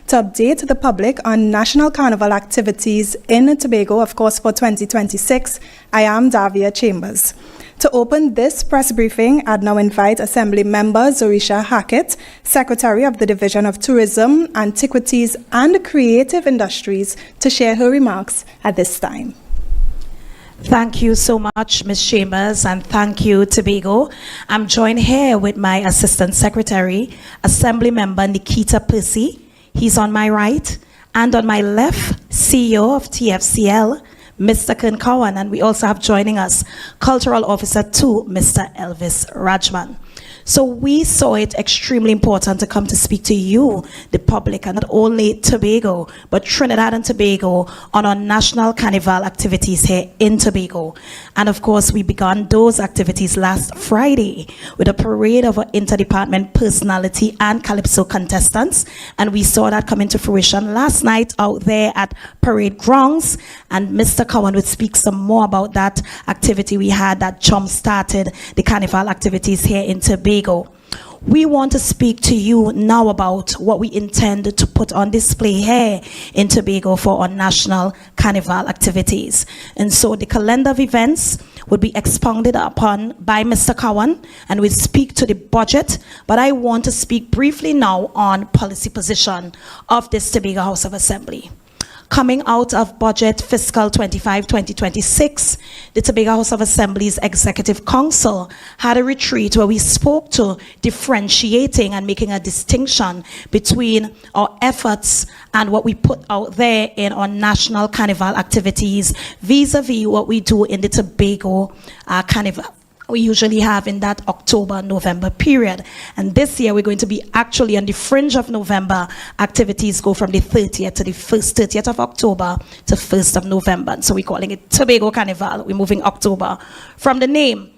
to update the public on National Carnival activities in Tobago, of course, for 2026. I am Davia Chambers. To open this press briefing, I'd now invite Assembly Member Zorisha Hackett, Secretary of the Division of Tourism, Antiquities and Creative Industries, to share her remarks at this time. Thank you so much, Ms. Chambers, and thank you, Tobago. I'm joined here with my Assistant Secretary, Assembly Member Nikita Percy. He's on my right, and on my left, CEO of TFCL, Mr. Kern, and we also have joining us Cultural Officer 2, Mr. Elvis Rajman. So we saw it extremely important to come to speak to you, the public, and not only Tobago, but Trinidad and Tobago on our national carnival activities here in Tobago. And of course, we began those activities last Friday with a parade of our interdepartment personality and calypso contestants. And we saw that come into fruition last night out there at parade grounds. And Mr. Cowan would speak some more about that activity we had that jump-started the carnival activities here in Tobago. We want to speak to you now about what we intend to put on display here in Tobago for our national carnival activities. And so the calendar of events would be expounded upon by Mr. Cowan, and we'll speak to the budget, but I want to speak briefly now on policy position of this Tobago House of Assembly. Coming out of budget fiscal 25-2026, the Tobago House of Assembly's Executive Council had a retreat where we spoke to differentiating and making a distinction between our efforts and what we put out there in our national carnival activities vis-a-vis what we do in the Tobago Carnival. We usually have in that October-November period. And this year we're going to be actually on the fringe of November. Activities go from the 30th to the 30th of October to 1st of November. And so we're calling it Tobago Carnival. We're moving October from the name.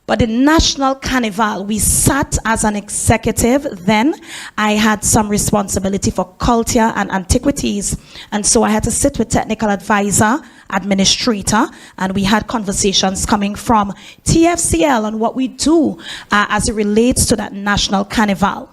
But the National Carnival, we sat as an executive then. I had some responsibility for culture and antiquities. And so I had to sit with technical advisor, administrator, and we had conversations coming from TFCL on what we do as it relates to that National Carnival.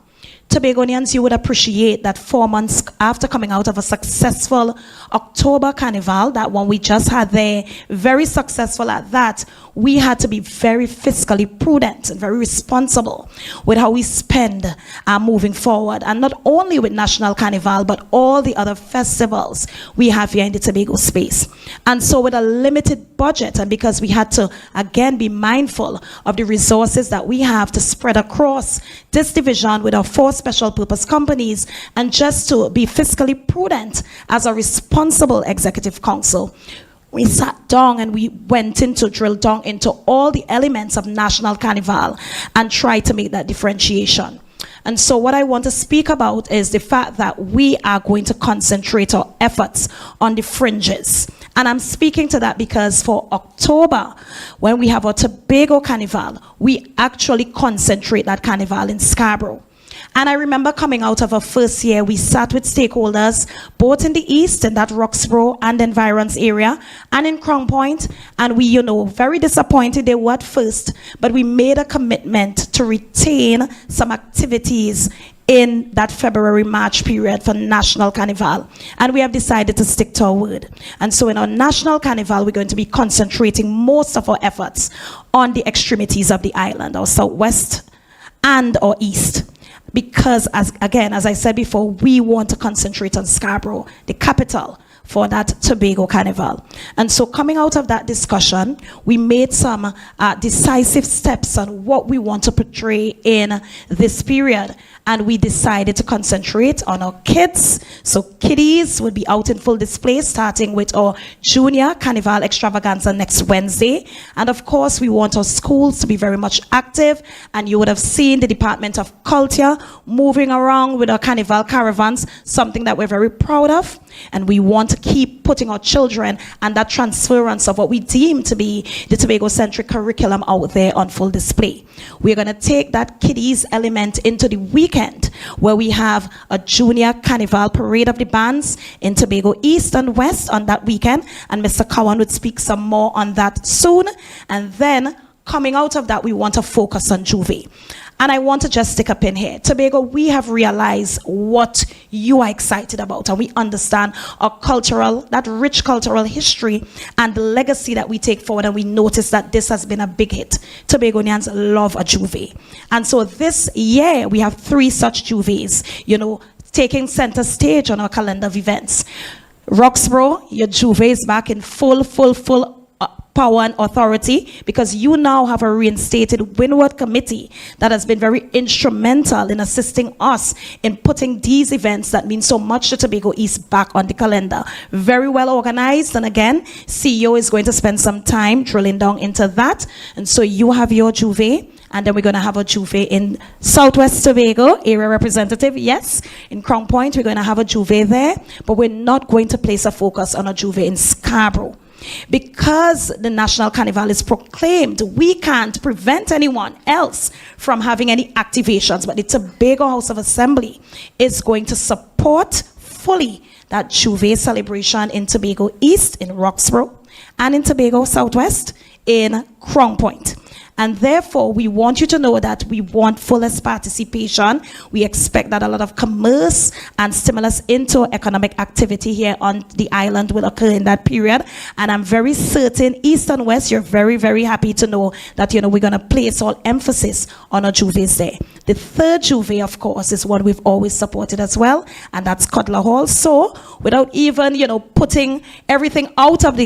Tobagonians, you would appreciate that 4 months after coming out of a successful October Carnival, that one we just had there, very successful at that, we had to be very fiscally prudent and very responsible with how we spend moving forward. And not only with National Carnival, but all the other festivals we have here in the Tobago space. And so with a limited budget, and because we had to, again, be mindful of the resources that we have to spread across this division with our 4 special purpose companies, and just to be fiscally prudent as a responsible executive council, we sat down and we went into drill down into all the elements of National Carnival and tried to make that differentiation. And so what I want to speak about is the fact that we are going to concentrate our efforts on the fringes. And I'm speaking to that because for October, when we have our Tobago Carnival, we actually concentrate that carnival in Scarborough. And I remember coming out of our first year, we sat with stakeholders, both in the east, in that Roxborough and environs area, and in Crown Point. And we, very disappointed they were at first, but we made a commitment to retain some activities in that February-March period for National Carnival. And we have decided to stick to our word. And so in our National Carnival, we're going to be concentrating most of our efforts on the extremities of the island, our southwest and our east. Because, as I said before, we want to concentrate on Scarborough, the capital for that Tobago Carnival. And so coming out of that discussion, we made some decisive steps on what we want to portray in this period. And we decided to concentrate on our kids. So kiddies will be out in full display, starting with our Junior Carnival Extravaganza next Wednesday. And of course, we want our schools to be very much active. And you would have seen the Department of Culture moving around with our Carnival caravans, something that we're very proud of. And we want to keep putting our children and that transference of what we deem to be the Tobago-centric curriculum out there on full display. We're going to take that kiddies element into the weekend, where we have a Junior Carnival Parade of the Bands in Tobago East and West on that weekend. And Mr. Cowan would speak some more on that soon. And then coming out of that, we want to focus on Juve. And I want to just stick up in here. Tobago, we have realized what you are excited about, and we understand our cultural, that rich cultural history and the legacy that we take forward, and we notice that this has been a big hit. Tobagonians love a Juve. And so this year, we have 3 such Juves, taking center stage on our calendar of events. Roxborough, your Juve is back in full power and authority, because you now have a reinstated Windward Committee that has been very instrumental in assisting us in putting these events that mean so much to Tobago East back on the calendar. Very well organized, and again, CEO is going to spend some time drilling down into that. And so you have your Juve, and then we're going to have a Juve in Southwest Tobago, area representative, yes. In Crown Point, we're going to have a Juve there, but we're not going to place a focus on a Juve in Scarborough. Because the National Carnival is proclaimed, we can't prevent anyone else from having any activations, but the Tobago House of Assembly is going to support fully that Juve celebration in Tobago East, in Roxborough, and in Tobago Southwest, in Crown Point. And therefore, we want you to know that we want fullest participation. We expect that a lot of commerce and stimulus into economic activity here on the island will occur in that period. And I'm very certain, East and West, you're very, very happy to know that, we're going to place all emphasis on our Juves there. The third Juve, of course, is what we've always supported as well, and that's Cutler Hall. So, without even, putting everything out of the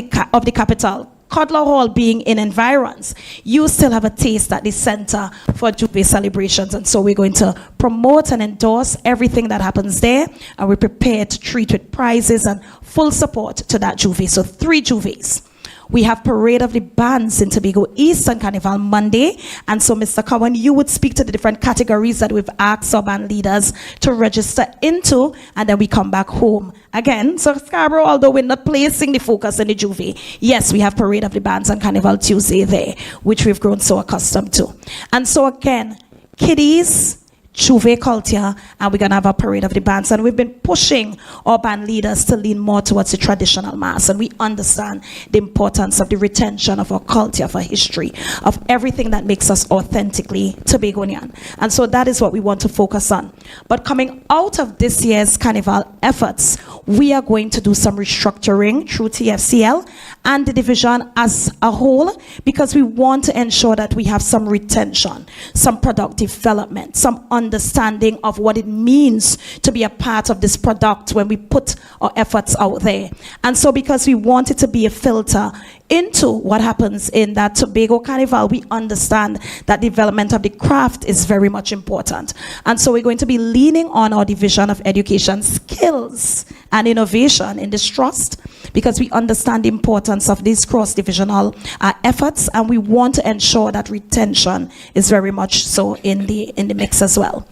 capital, Cutler Hall being in environs, you still have a taste at the center for Juve celebrations. And so we're going to promote and endorse everything that happens there, and we're prepared to treat with prizes and full support to that Juve. So 3 Juves. We have Parade of the Bands in Tobago East and Carnival Monday. And so, Mr. Cowan, you would speak to the different categories that we've asked our band leaders to register into, and then we come back home. Again, so Scarborough, although we're not placing the focus on the Juve, yes, we have Parade of the Bands and Carnival Tuesday there, which we've grown so accustomed to. And so again, kiddies, Juve culture, and we're going to have a Parade of the Bands. And we've been pushing our band leaders to lean more towards the traditional mass. And we understand the importance of the retention of our culture, of our history, of everything that makes us authentically Tobagonian. And so that is what we want to focus on. But coming out of this year's Carnival efforts, we are going to do some restructuring through TFCL and the division as a whole, because we want to ensure that we have some retention, some product development, some understanding of what it means to be a part of this product when we put our efforts out there. And so because we want it to be a filter into what happens in that Tobago Carnival, we understand that development of the craft is very much important. And so we're going to be leaning on our division of education, skills and innovation in this trust, because we understand the importance of these cross-divisional efforts, and we want to ensure that retention is very much so in the mix as well.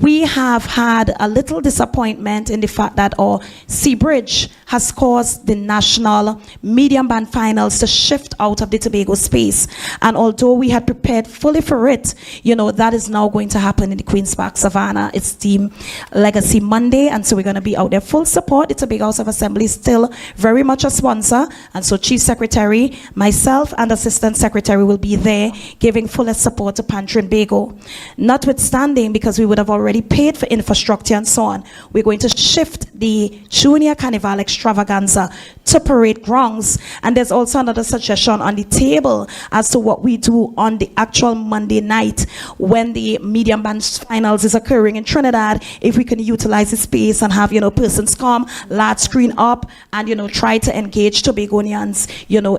We have had a little disappointment in the fact that our Sea Bridge has caused the national medium band finals to shift out of the Tobago space. And although we had prepared fully for it, that is now going to happen in the Queen's Park Savannah. It's Team Legacy Monday, and so we're going to be out there full support. The Tobago House of Assembly is still very much a sponsor, and so Chief Secretary, myself, and Assistant Secretary will be there giving fullest support to Pantry and Bago. Notwithstanding, because we would have already paid for infrastructure and so on, we're going to shift the Junior Carnival Extravaganza to Parade Grounds. And there's also another suggestion on the table as to what we do on the actual Monday night when the medium band finals is occurring in Trinidad. If we can utilize the space and have, persons come, large screen up, and, try to engage Tobagonians,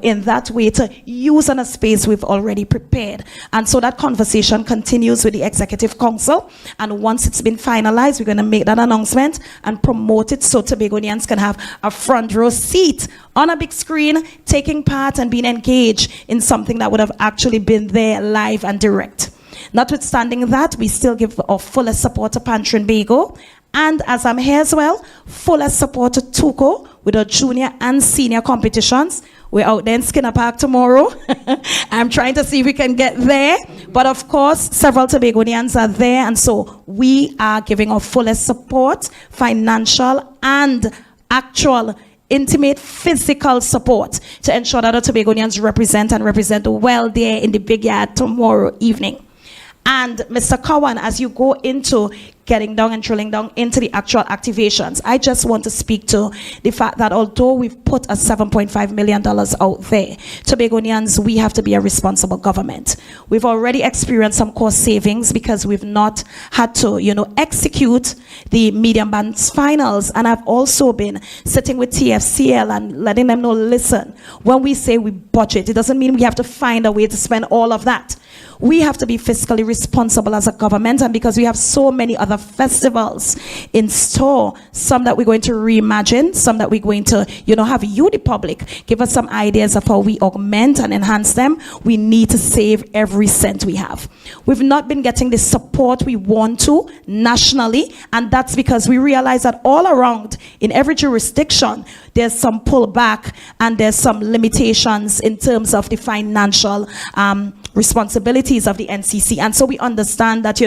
in that way, to use on a space we've already prepared. And so that conversation continues with the Executive Council. And once it's been finalized, we're going to make that announcement and promote it so Tobagonians can have a front row seat on a big screen, taking part and being engaged in something that would have actually been there live and direct. Notwithstanding that, we still give our fullest support to Pantry and Bago. And as I'm here as well, fullest support to Tuco with our junior and senior competitions. We're out there in Skinner Park tomorrow. I'm trying to see if we can get there. But of course, several Tobagonians are there. And so we are giving our fullest support, financial and actual intimate physical support to ensure that the Tobagonians represent well there in the big yard tomorrow evening. And Mr. Cowan, as you go into getting down and drilling down into the actual activations, I just want to speak to the fact that although we've put a $7.5 million out there, Tobagonians, we have to be a responsible government. We've already experienced some cost savings because we've not had to, execute the medium bands finals. And I've also been sitting with TFCL and letting them know, listen, when we say we budget, it doesn't mean we have to find a way to spend all of that. We have to be fiscally responsible as a government, and because we have so many other festivals in store, some that we're going to reimagine, some that we're going to, have you, the public, give us some ideas of how we augment and enhance them. We need to save every cent we have. We've not been getting the support we want to nationally, and that's because we realize that all around, in every jurisdiction, there's some pullback and there's some limitations in terms of the financial responsibilities of the NCC. And so we understand that,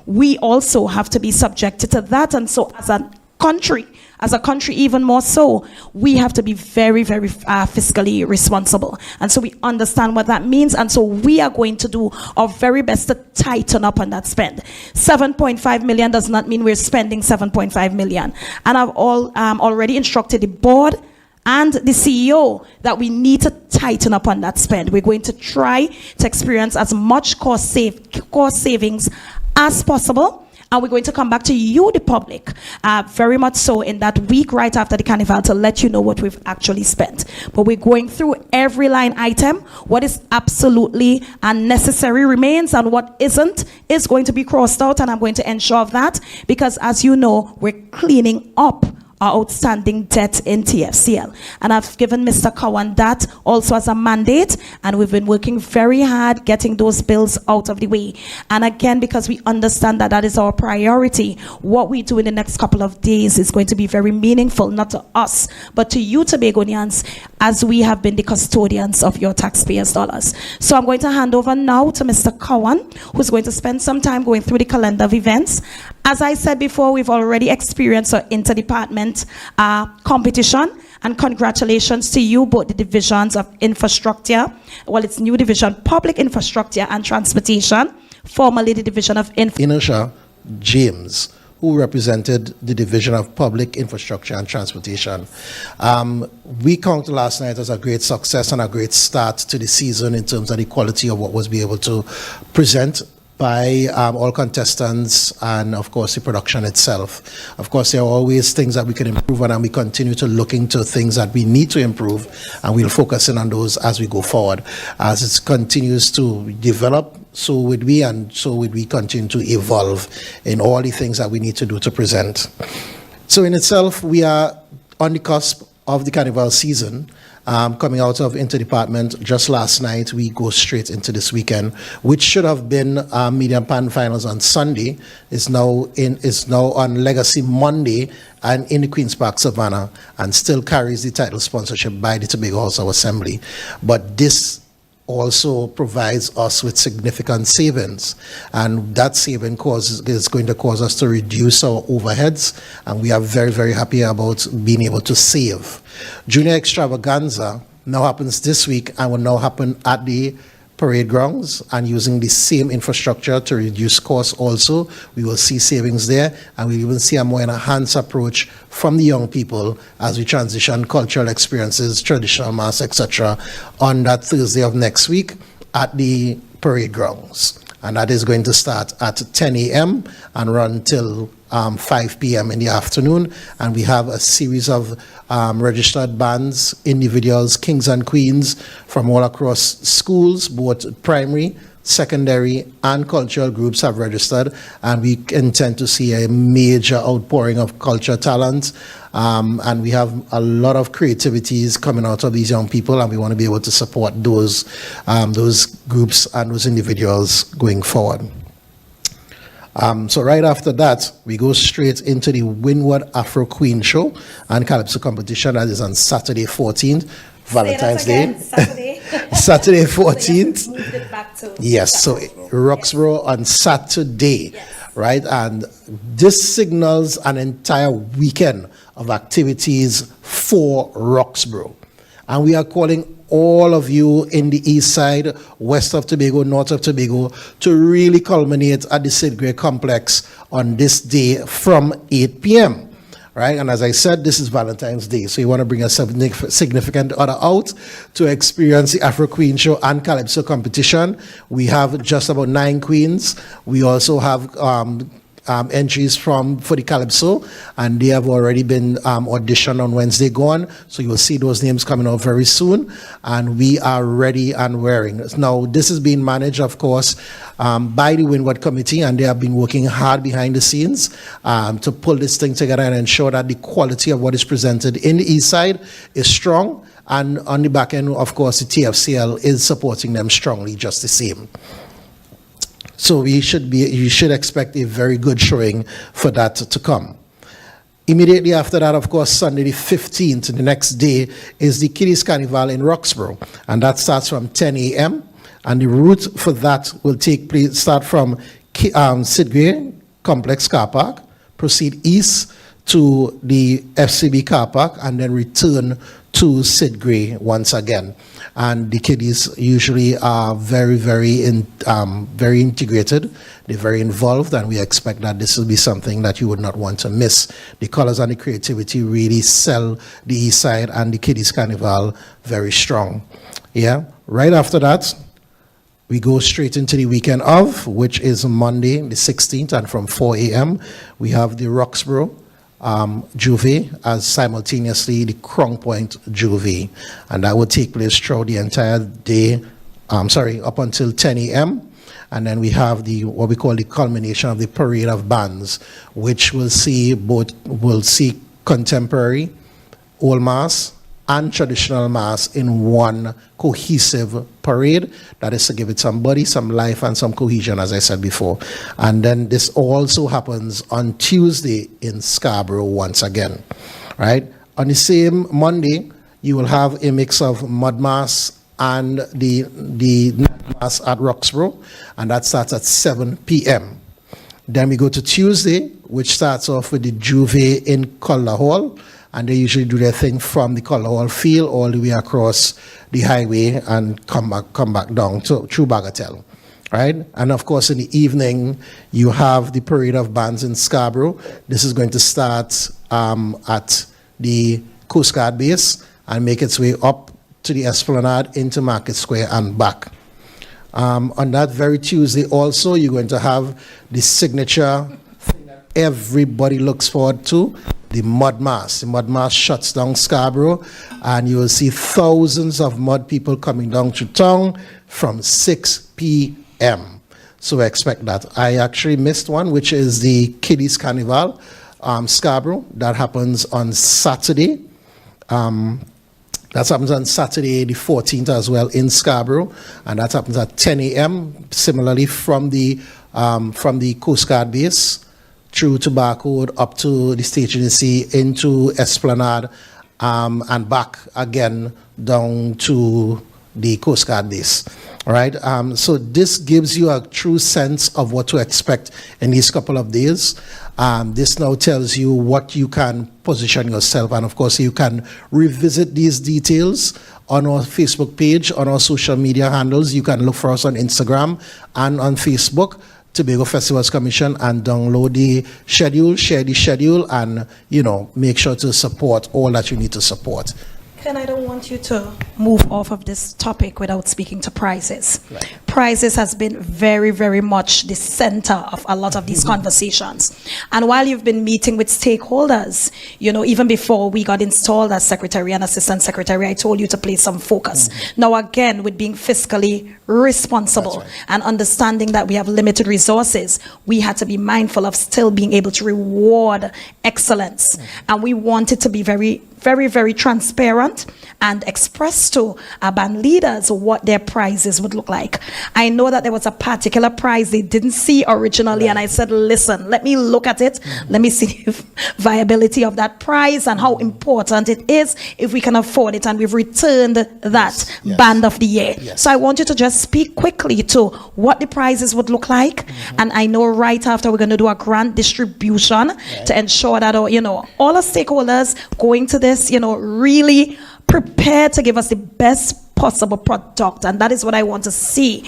we also have to be subjected to that. And so as a country even more so, we have to be very, very fiscally responsible. And so we understand what that means. And so we are going to do our very best to tighten up on that spend. 7.5 million does not mean we're spending 7.5 million. And I've already instructed the board and the CEO that we need to tighten up on that spend. We're going to try to experience as much cost savings as possible. And we're going to come back to you, the public, very much so in that week right after the Carnival to let you know what we've actually spent. But we're going through every line item. What is absolutely unnecessary remains, and what isn't is going to be crossed out, and I'm going to ensure that, because as you know, we're cleaning up our outstanding debt in TFCL. And I've given Mr. Cowan that also as a mandate, and we've been working very hard getting those bills out of the way. And again, because we understand that that is our priority, what we do in the next couple of days is going to be very meaningful, not to us, but to you, Tobagonians, as we have been the custodians of your taxpayers' dollars. So I'm going to hand over now to Mr. Cowan, who's going to spend some time going through the calendar of events. As I said before, we've already experienced our interdepartment competition, and congratulations to you, both the divisions of infrastructure, it's new division, public infrastructure and transportation, formerly the division of Inosha James, who represented the division of public infrastructure and transportation. We count last night as a great success and a great start to the season in terms of the quality of what was be able to present by all contestants, and of course the production itself. Of course, there are always things that we can improve on, and we continue to look into things that we need to improve, and we'll focus in on those as we go forward. As it continues to develop, so would we, and so would we continue to evolve in all the things that we need to do to present. So in itself, we are on the cusp of the Carnival season. Coming out of interdepartment just last night, we go straight into this weekend, which should have been medium pan finals on Sunday, is now on Legacy Monday and in the Queen's Park Savannah, and still carries the title sponsorship by the Tobago House of Assembly. But this also provides us with significant savings, and that saving is going to cause us to reduce our overheads, and we are very, very happy about being able to save. Junior Extravaganza now happens this week and will now happen at the parade grounds, and using the same infrastructure to reduce costs also. We will see savings there, and we even see a more enhanced approach from the young people as we transition cultural experiences, traditional mass, etc. on that Thursday of next week at the parade grounds. And that is going to start at 10 a.m. and run till 5 p.m. in the afternoon. And we have a series of registered bands, individuals, kings and queens from all across schools, both primary, secondary, and cultural groups have registered. And we intend to see a major outpouring of culture talent. And we have a lot of creativities coming out of these young people, and we want to be able to support those groups and those individuals going forward. So right after that, we go straight into the Windward Afro Queen Show and Calypso competition. That is on Saturday 14th, Valentine's Day. Saturday 14th. So moved it back to yes, so Roxborough on Saturday, yes. Right? And this signals an entire weekend of activities for Roxborough. And we are calling all of you in the east side, west of Tobago, north of Tobago, to really culminate at the Sid Gray complex on this day from 8 p.m. Right? And as I said, this is Valentine's Day, so you want to bring a significant other out to experience the Afro Queen Show and Calypso competition. We have just about 9 queens. We also have entries for the Calypso, and they have already been auditioned on Wednesday gone, so you will see those names coming out very soon, and we are ready and wearing. Now, this is being managed, of course, by the Windward Committee, and they have been working hard behind the scenes to pull this thing together and ensure that the quality of what is presented in the east side is strong, and on the back end, of course, the TFCL is supporting them strongly just the same. So you should expect a very good showing for that to come. Immediately after that, of course, Sunday the 15th, the next day, is the Kiddies Carnival in Roxborough, and that starts from 10 a.m. And the route for that will start from Sid Gray Complex Car Park, proceed east to the FCB car park, and then return to Sid Gray once again. And the kiddies usually are very, very integrated. They're very involved, and we expect that this will be something that you would not want to miss. The colors and the creativity really sell the East Side and the Kiddies Carnival very strong. Yeah. Right after that, we go straight into the weekend of, which is Monday, the 16th, and from 4 a.m. we have the Roxborough Juve as simultaneously the Crown Point Juve, and that will take place throughout the entire day, up until 10 a.m. And then we have what we call the culmination of the parade of bands, which will see contemporary, old mass, and traditional mass in one cohesive parade. That is to give it some body, some life, and some cohesion, as I said before. And then this also happens on Tuesday in Scarborough once again, right? On the same Monday, you will have a mix of mud mass and the night mass at Roxborough, and that starts at 7 p.m. Then we go to Tuesday, which starts off with the Juve in Collar Hall, and they usually do their thing from the Collar Hall field all the way across the highway and come back down through Bagatelle, right? And of course, in the evening, you have the parade of bands in Scarborough. This is going to start at the Coast Guard base and make its way up to the Esplanade into Market Square and back. On that very Tuesday also, you're going to have the signature thing that everybody looks forward to, the Mud Mass. The Mud Mass shuts down Scarborough, and you will see thousands of mud people coming down to town from 6 p.m. So expect that. I actually missed one, which is the Kiddies Carnival, Scarborough. That happens on Saturday. That happens on Saturday the 14th as well in Scarborough, and that happens at 10 a.m. Similarly from the Coast Guard base through Tobago up to the State Agency into Esplanade, and back again down to the Coast Guard base. All right. So this gives you a true sense of what to expect in these couple of days. This now tells you what you can position yourself, and of course you can revisit these details on our Facebook page, on our social media handles. You can look for us on Instagram and on Facebook, Tobago Festivals Commission, and download the schedule, share the schedule, and make sure to support all that you need to support. Ken, I don't want you to move off of this topic without speaking to prizes. Right. Prizes has been very, very much the center of a lot of these conversations. And while you've been meeting with stakeholders, even before we got installed as secretary and assistant secretary, I told you to place some focus. Now again, with being fiscally responsible and understanding that we have limited resources, we had to be mindful of still being able to reward excellence. And we wanted to be very, very, very transparent and express to our band leaders what their prizes would look like. I know that there was a particular prize they didn't see originally, and I said, listen, let me look at it. Let me see the viability of that prize and how important it is if we can afford it. And we've returned that band of the year. So I want you to just speak quickly to what the prizes would look like. And I know right after we're going to do a grant distribution to ensure that, all our stakeholders going to this, really prepared to give us the best possible product, and that is what I want to see.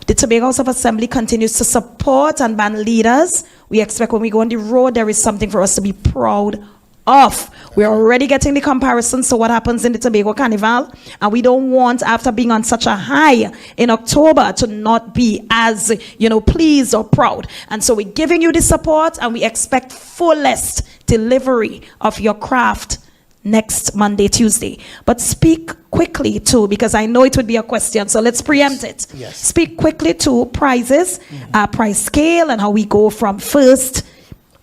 The Tobago House of Assembly continues to support and band leaders. We expect when we go on the road, there is something for us to be proud of. We're already getting the comparisons to what happens in the Tobago Carnival, and we don't want, after being on such a high in October, to not be as, pleased or proud. And so we're giving you the support, and we expect fullest delivery of your craft next Monday, Tuesday. But speak quickly too, because I know it would be a question, so let's preempt it. Speak quickly to prizes, prize scale, and how we go from first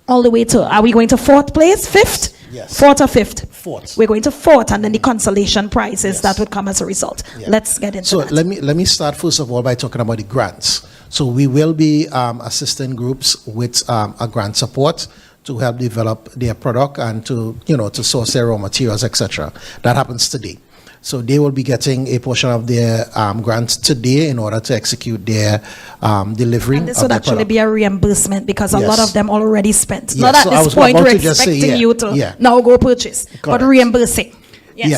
all the way to, are we going to fourth place, fifth? Fourth or fifth? Fourth. We're going to fourth, and then the consolation prizes that would come as a result. Let's get into that. So let me start first of all by talking about the grants. So we will be assisting groups with a grant support to help develop their product and to source their raw materials, etc. That happens today. So they will be getting a portion of their grants today in order to execute their delivery. And this would actually product. be a reimbursement because a lot of them already spent. Yes. Not at So this point we're expecting you to now go purchase, but reimbursing.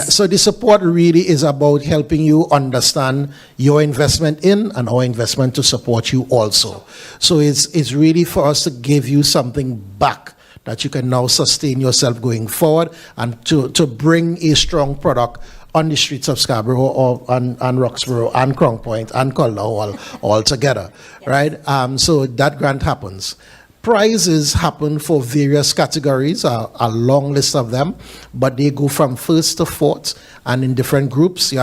So the support really is about helping you understand your investment in and our investment to support you also. So it's really for us to give you something back that you can now sustain yourself going forward and to bring a strong product on the streets of Scarborough and Roxborough and Crown Point and Calder all together, right? So that grant happens. Prizes happen for various categories, a long list of them, but they go from first to fourth, and in different groups. You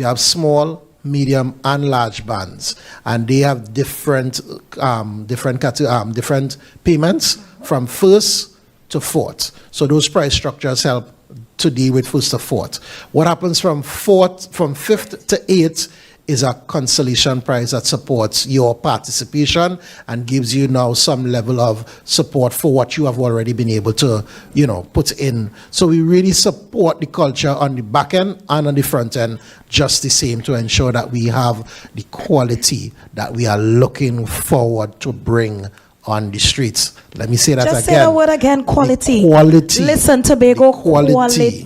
have small, medium, and large bands, and they have different payments from first to fourth. So those price structures help to deal with first to fourth. What happens from fifth to eighth is a consolation prize that supports your participation and gives you now some level of support for what you have already been able to, put in. So we really support the culture on the back end and on the front end just the same to ensure that we have the quality that we are looking forward to bring on the streets. Let me say that again. Just say the word again, quality. The quality. Listen, Tobago, quality.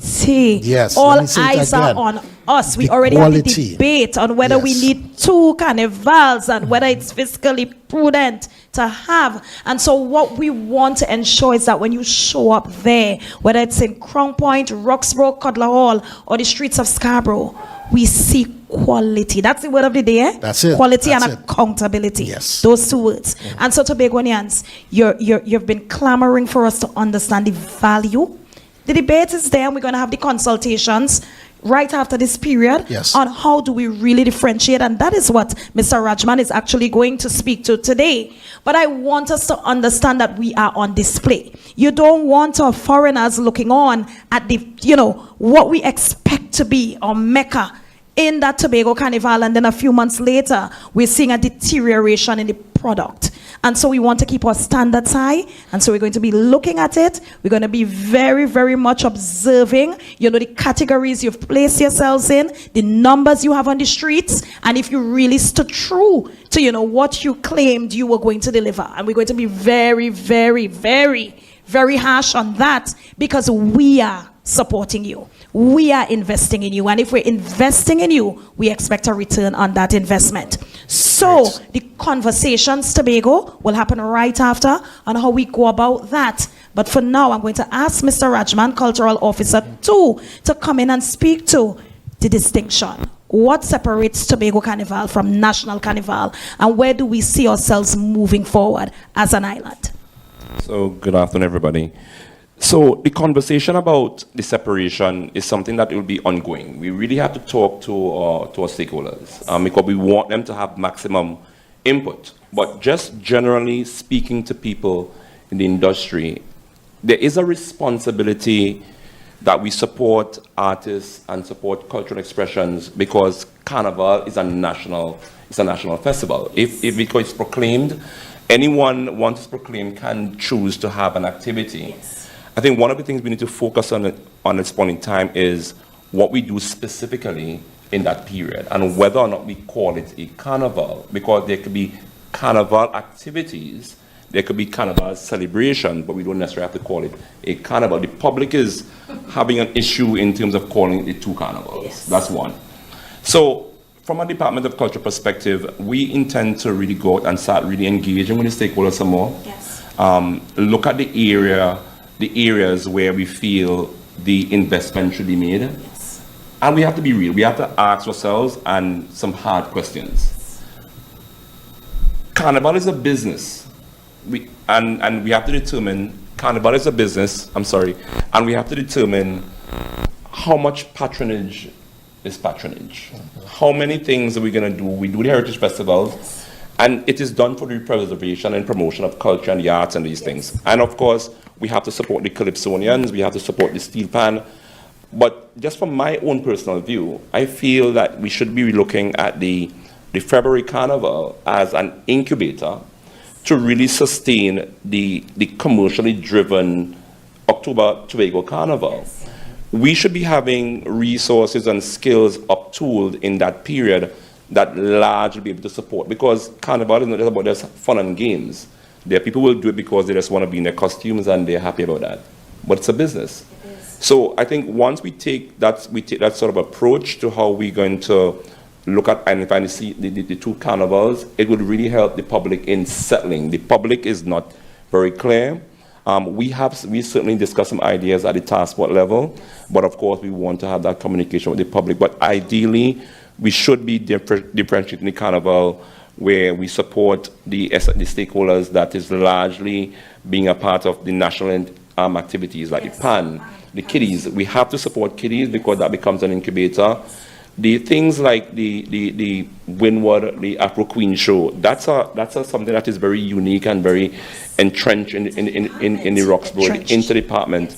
Yes. All eyes are on us. We already had the debate on whether we need 2 carnivals and whether it's fiscally prudent to have. And so what we want to ensure is that when you show up there, whether it's in Crown Point, Roxborough, Cutler Hall, or the streets of Scarborough, we see quality. That's the word of the day, eh? That's it. Quality and accountability. Yes. Those 2 words. And so, Tobagonians, you've been clamoring for us to understand the value. The debate is there, and we're going to have the consultations right after this period on how do we really differentiate, and that is what Mr. Rajman is actually going to speak to today. But I want us to understand that we are on display. You don't want our foreigners looking on at the, what we expect to be our Mecca in that Tobago Carnival, and then a few months later, we're seeing a deterioration in the product. And so we want to keep our standards high, and so we're going to be looking at it. We're going to be very, very much observing, the categories you've placed yourselves in, the numbers you have on the streets, and if you really stood true to, what you claimed you were going to deliver. And we're going to be very, very, very, very harsh on that, because we are supporting you. We are investing in you, and if we're investing in you, we expect a return on that investment. So the conversations, Tobago, will happen right after on how we go about that. But for now, I'm going to ask Mr. Rajman, Cultural Officer 2, to come in and speak to the distinction. What separates Tobago Carnival from National Carnival, and where do we see ourselves moving forward as an island? So good afternoon, everybody. So the conversation about the separation is something that will be ongoing. We really have to talk to our stakeholders because we want them to have maximum input. But just generally speaking to people in the industry, there is a responsibility that we support artists and support cultural expressions, because Carnival is a national festival. If because it's proclaimed, anyone once it's proclaimed can choose to have an activity. I think one of the things we need to focus on at this point in time is what we do specifically in that period and whether or not we call it a carnival, because there could be carnival activities, there could be carnival celebration, but we don't necessarily have to call it a carnival. The public is having an issue in terms of calling it two carnivals. Yes. That's one. So from a Department of Culture perspective, we intend to really go out and start really engaging with the stakeholders some more. Yes. Look at the areas where we feel the investment should be made. Yes. And we have to be real. We have to ask ourselves and some hard questions. Carnival is a business. And we have to determine, Carnival is a business, and we have to determine how much patronage is patronage. How many things are we going to do? We do the Heritage Festivals, and it is done for the preservation and promotion of culture and the arts and these things. And of course, we have to support the Calypsonians, we have to support the Steel Pan. But just from my own personal view, I feel that we should be looking at the February Carnival as an incubator to really sustain the commercially driven October Tobago Carnival. Yes. We should be having resources and skills uptooled in that period that largely be able to support, because Carnival is not just about just fun and games. There are people who will do it because they just want to be in their costumes and they're happy about that. But it's a business. So I think once we take that sort of approach to how we're going to look at identifying the two carnivals, it would really help the public in settling. The public is not very clear. We certainly discussed some ideas at the task force level, but of course we want to have that communication with the public. But ideally, we should be differentiating the carnival where we support the stakeholders that is largely being a part of the national activities like the PAN, the kiddies. We have to support kiddies because that becomes an incubator. The things like the Windward, the Afro Queen show, that's something that is very unique and very entrenched in the Roxborough, the inter-department.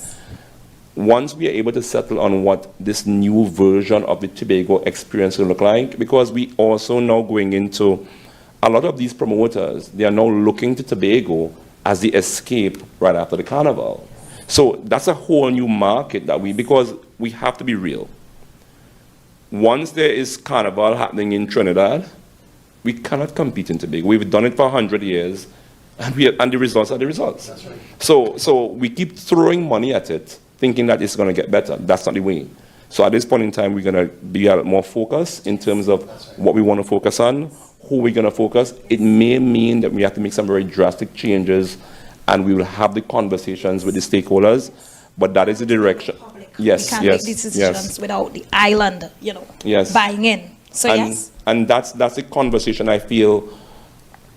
Once we are able to settle on what this new version of the Tobago experience will look like, because we also now going into a lot of these promoters, they are now looking to Tobago as the escape right after the carnival. So that's a whole new market because we have to be real. Once there is carnival happening in Trinidad, we cannot compete in Tobago. We've done it for 100 years, and the results are the results. That's right. So we keep throwing money at it, thinking that it's going to get better. That's not the way. So at this point in time, we're going to be a lot more focused in terms of what we want to focus on, who we're going to focus. It may mean that we have to make some very drastic changes, and we will have the conversations with the stakeholders, but that is the direction. Yes, we can't yes, make these decisions without the island, buying in. So and that's the conversation I feel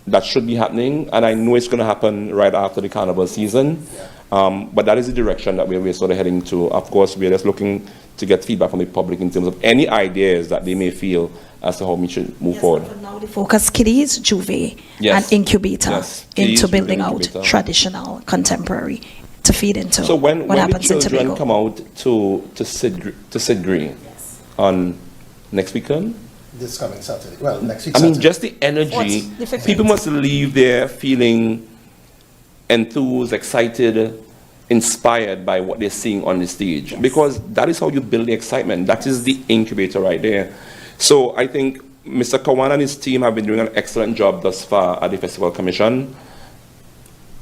that should be happening, and I know it's going to happen right after the carnival season. But that is the direction that we're sort of heading to. Of course, we're just looking to get feedback from the public in terms of any ideas that they may feel as to how we should move forward. For now, the focus kiddies, Juve, and incubator into building out traditional, contemporary, to feed into so when happens the in children Tobago. come out to Sid Green on next weekend? This coming Saturday. Well, next week. I mean, Saturday. just the energy. The 15th? People must leave there feeling enthused, excited, inspired by what they're seeing on the stage. Because that is how you build the excitement. That is the incubator right there. So I think Mr. Kawan and his team have been doing an excellent job thus far at the Festival Commission.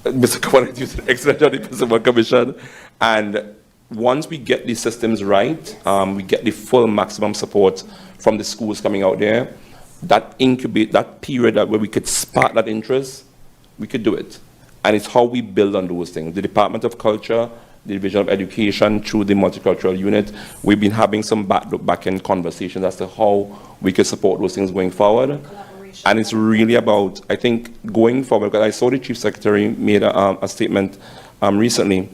Mr. Kawan is doing an excellent job at the Festival Commission. And once we get these systems right, we get the full maximum support from the schools coming out there, that period where we could spark that interest, we could do it. And it's how we build on those things. The Department of Culture, the Division of Education, through the Multicultural Unit, we've been having some back-end conversations as to how we could support those things going forward. And it's really about, I think, going forward, because I saw the Chief Secretary made a statement recently,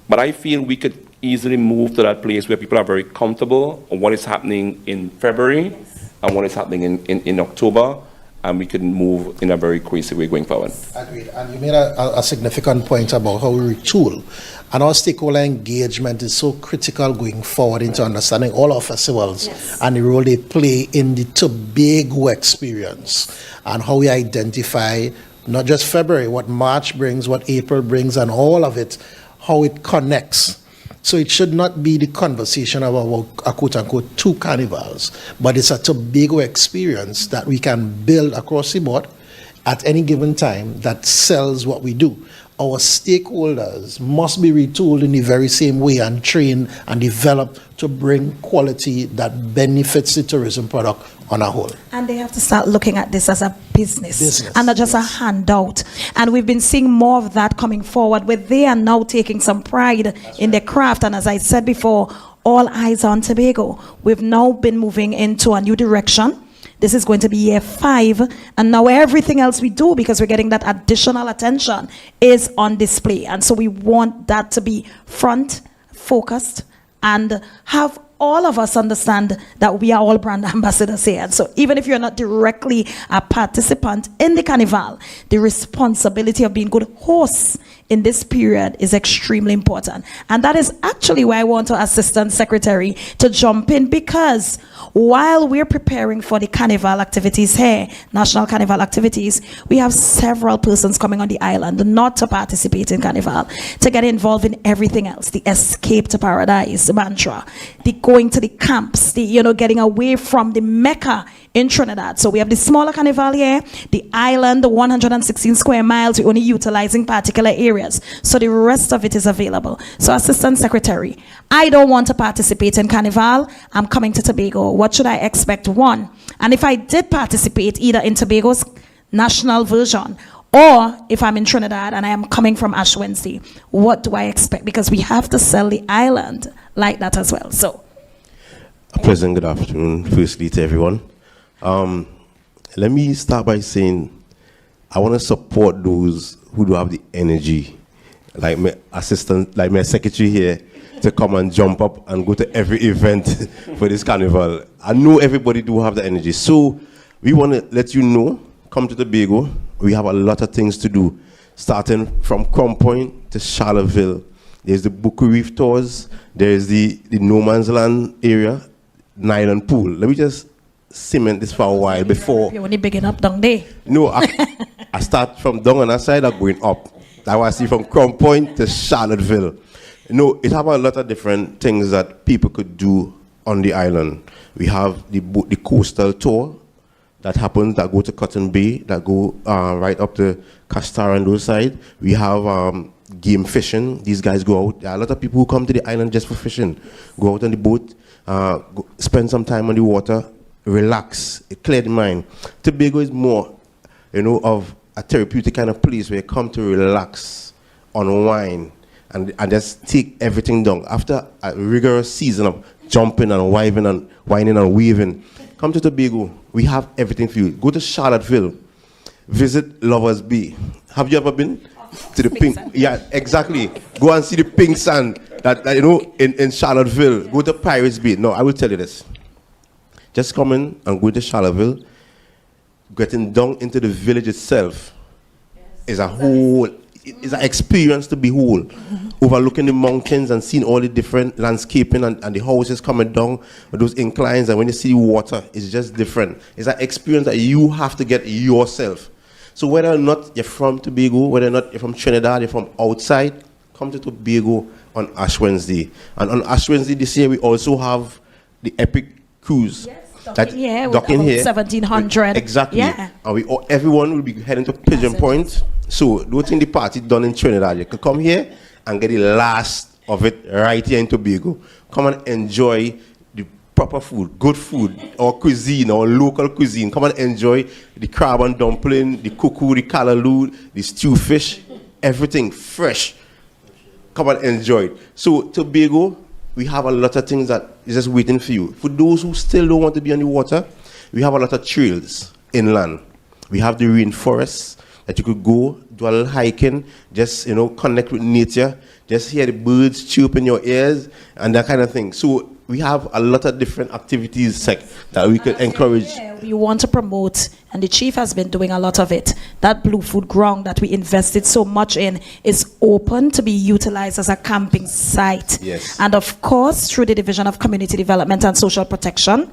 but I feel we could easily move to that place where people are very comfortable on what is happening in February and what is happening in October, and we can move in a very cohesive way going forward. Agreed. And you made a significant point about how we retool. And our stakeholder engagement is so critical going forward into understanding all our festivals and the role they play in the Tobago experience, and how we identify not just February, what March brings, what April brings, and all of it, how it connects. So it should not be the conversation about a quote-unquote 2 carnivals, but it's a Tobago experience that we can build across the board at any given time that sells what we do. Our stakeholders must be retooled in the very same way and trained and developed to bring quality that benefits the tourism product on a whole. And they have to start looking at this as a business and not just a handout. And we've been seeing more of that coming forward, where they are now taking some pride in their craft. And as I said before, all eyes on Tobago. We've now been moving into a new direction. This is going to be year 5, and now everything else we do, because we're getting that additional attention, is on display. And so we want that to be front focused and have all of us understand that we are all brand ambassadors here. And so even if you're not directly a participant in the Carnival, the responsibility of being good hosts in this period is extremely important. And that is actually why I want our Assistant Secretary to jump in, because while we're preparing for the Carnival activities here, National Carnival activities, we have several persons coming on the island not to participate in Carnival, to get involved in everything else, the escape to paradise, the mantra, the going to the camps, the getting away from the Mecca in Trinidad. So we have the smaller Carnival here, the island, the 116 square miles, we're only utilizing particular areas. So the rest of it is available. So Assistant Secretary, I don't want to participate in Carnival. I'm coming to Tobago. What should I expect? 1, and if I did participate either in Tobago's national version, or if I'm in Trinidad and I am coming from Ash Wednesday, what do I expect? Because we have to sell the island like that as well. So, a pleasant good afternoon, firstly, to everyone. Let me start by saying I want to support those who do have the energy, like my assistant, like my secretary here, to come and jump up and go to every event for this Carnival. I know everybody do have the energy. So we want to let you know, come to Tobago. We have a lot of things to do, starting from Crown Point to Charlottesville. There's the Buku Reef tours. There's the No Man's Land area, Nile Pool. Let me just cement this for a while before. You're only bigging up down there. No, I start from down on that side, I'm going up. That's what I see from Crown Point to Charlottesville. No, it have a lot of different things that people could do on the island. We have the coastal tour that happens, that go to Cotton Bay, that go right up to Castar and those side. We have game fishing. These guys go out. There are a lot of people who come to the island just for fishing. Go out on the boat, spend some time on the water, relax, clear the mind. Tobago is more, of a therapeutic kind of place where you come to relax, unwind, and just take everything down. After a rigorous season of jumping and whining and waving, come to Tobago. We have everything for you. Go to Charlottesville. Visit Lovers Bay. Have you ever been to the pink? Yeah, exactly. Go and see the pink sand that in Charlottesville. Go to Pirates Bay. No, I will tell you this. Just come in and go to Charlottesville. Getting down into the village itself is a whole. It's an experience to behold, overlooking the mountains and seeing all the different landscaping and the houses coming down with those inclines, and when you see the water, it's just different. It's an experience that you have to get yourself. So whether or not you're from Tobago, whether or not you're from Trinidad, you're from outside, come to Tobago on Ash Wednesday. And on Ash Wednesday this year, we also have the Epic Cruise. Yes. Docking here, 1700. Exactly. Yeah. And everyone will be heading to Pigeon Point. So don't think the party done in Trinidad. You can come here and get the last of it right here in Tobago. Come and enjoy the proper food, good food, or cuisine, or local cuisine. Come and enjoy the crab and dumpling, the cuckoo, the callaloo, the stew fish, everything fresh. Come and enjoy it. So Tobago, we have a lot of things that is just waiting for you. For those who still don't want to be on the water, we have a lot of trails inland. We have the rainforests that you could go, do a little hiking, just, connect with nature, just hear the birds chirp in your ears, and that kind of thing. So we have a lot of different activities that we could encourage. We want to promote, and the chief has been doing a lot of it. That Blue Food Ground that we invested so much in is open to be utilized as a camping site. Yes. And of course, through the Division of Community Development and Social Protection,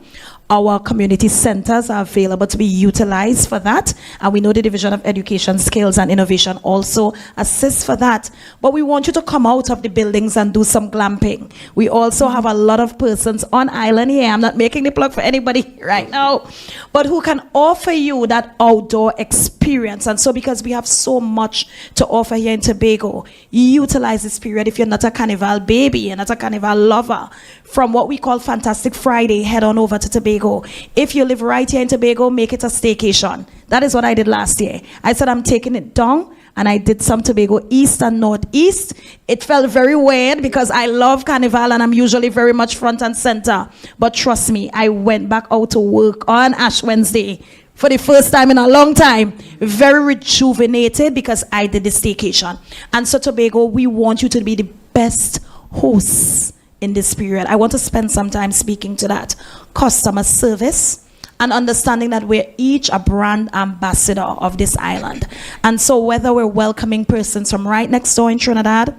our community centers are available to be utilized for that. And we know the Division of Education, Skills and Innovation also assists for that. But we want you to come out of the buildings and do some glamping. We also have a lot of persons on island here. I'm not making the plug for anybody right now, but who can offer you that outdoor experience. And so because we have so much to offer here in Tobago, utilize this period. If you're not a Carnival baby, you're not a Carnival lover, from what we call Fantastic Friday, head on over to Tobago. If you live right here in Tobago, make it a staycation. That is what I did last year. I said I'm taking it down, and I did some Tobago East and Northeast. It felt very weird because I love Carnival and I'm usually very much front and center. But trust me, I went back out to work on Ash Wednesday for the first time in a long time. Very rejuvenated because I did the staycation. And so Tobago, we want you to be the best hosts in this period. I want to spend some time speaking to that. Customer service, and understanding that we're each a brand ambassador of this island. And so whether we're welcoming persons from right next door in Trinidad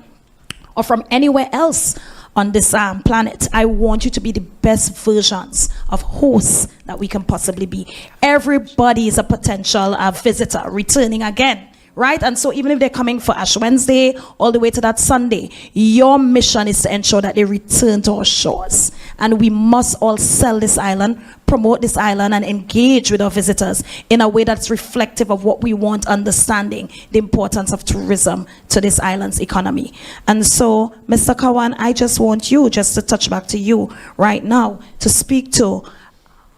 or from anywhere else on this planet, I want you to be the best versions of hosts that we can possibly be. Everybody is a potential visitor returning again. Right? And so even if they're coming for Ash Wednesday all the way to that Sunday, your mission is to ensure that they return to our shores. And we must all sell this island, promote this island, and engage with our visitors in a way that's reflective of what we want, understanding the importance of tourism to this island's economy. And so, Mr. Kawan, I just want you, just to touch back to you right now, to speak to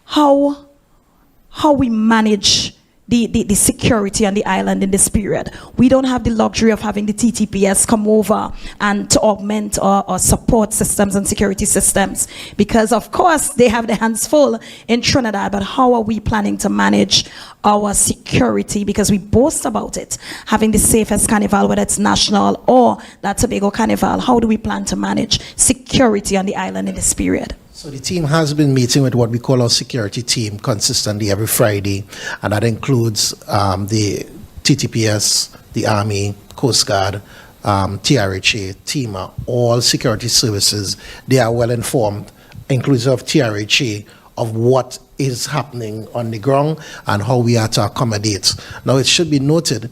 how we manage the security on the island in this period. We don't have the luxury of having the TTPS come over and to augment our support systems and security systems, because of course they have their hands full in Trinidad. But how are we planning to manage our security? Because we boast about it, having the safest carnival, whether it's national or that Tobago Carnival. How do we plan to manage security on the island in this period? So the team has been meeting with what we call our security team consistently every Friday, and that includes the TTPS, the Army, Coast Guard, TRHA, TEMA, all security services. They are well informed, inclusive of TRHA, of what is happening on the ground and how we are to accommodate. Now, it should be noted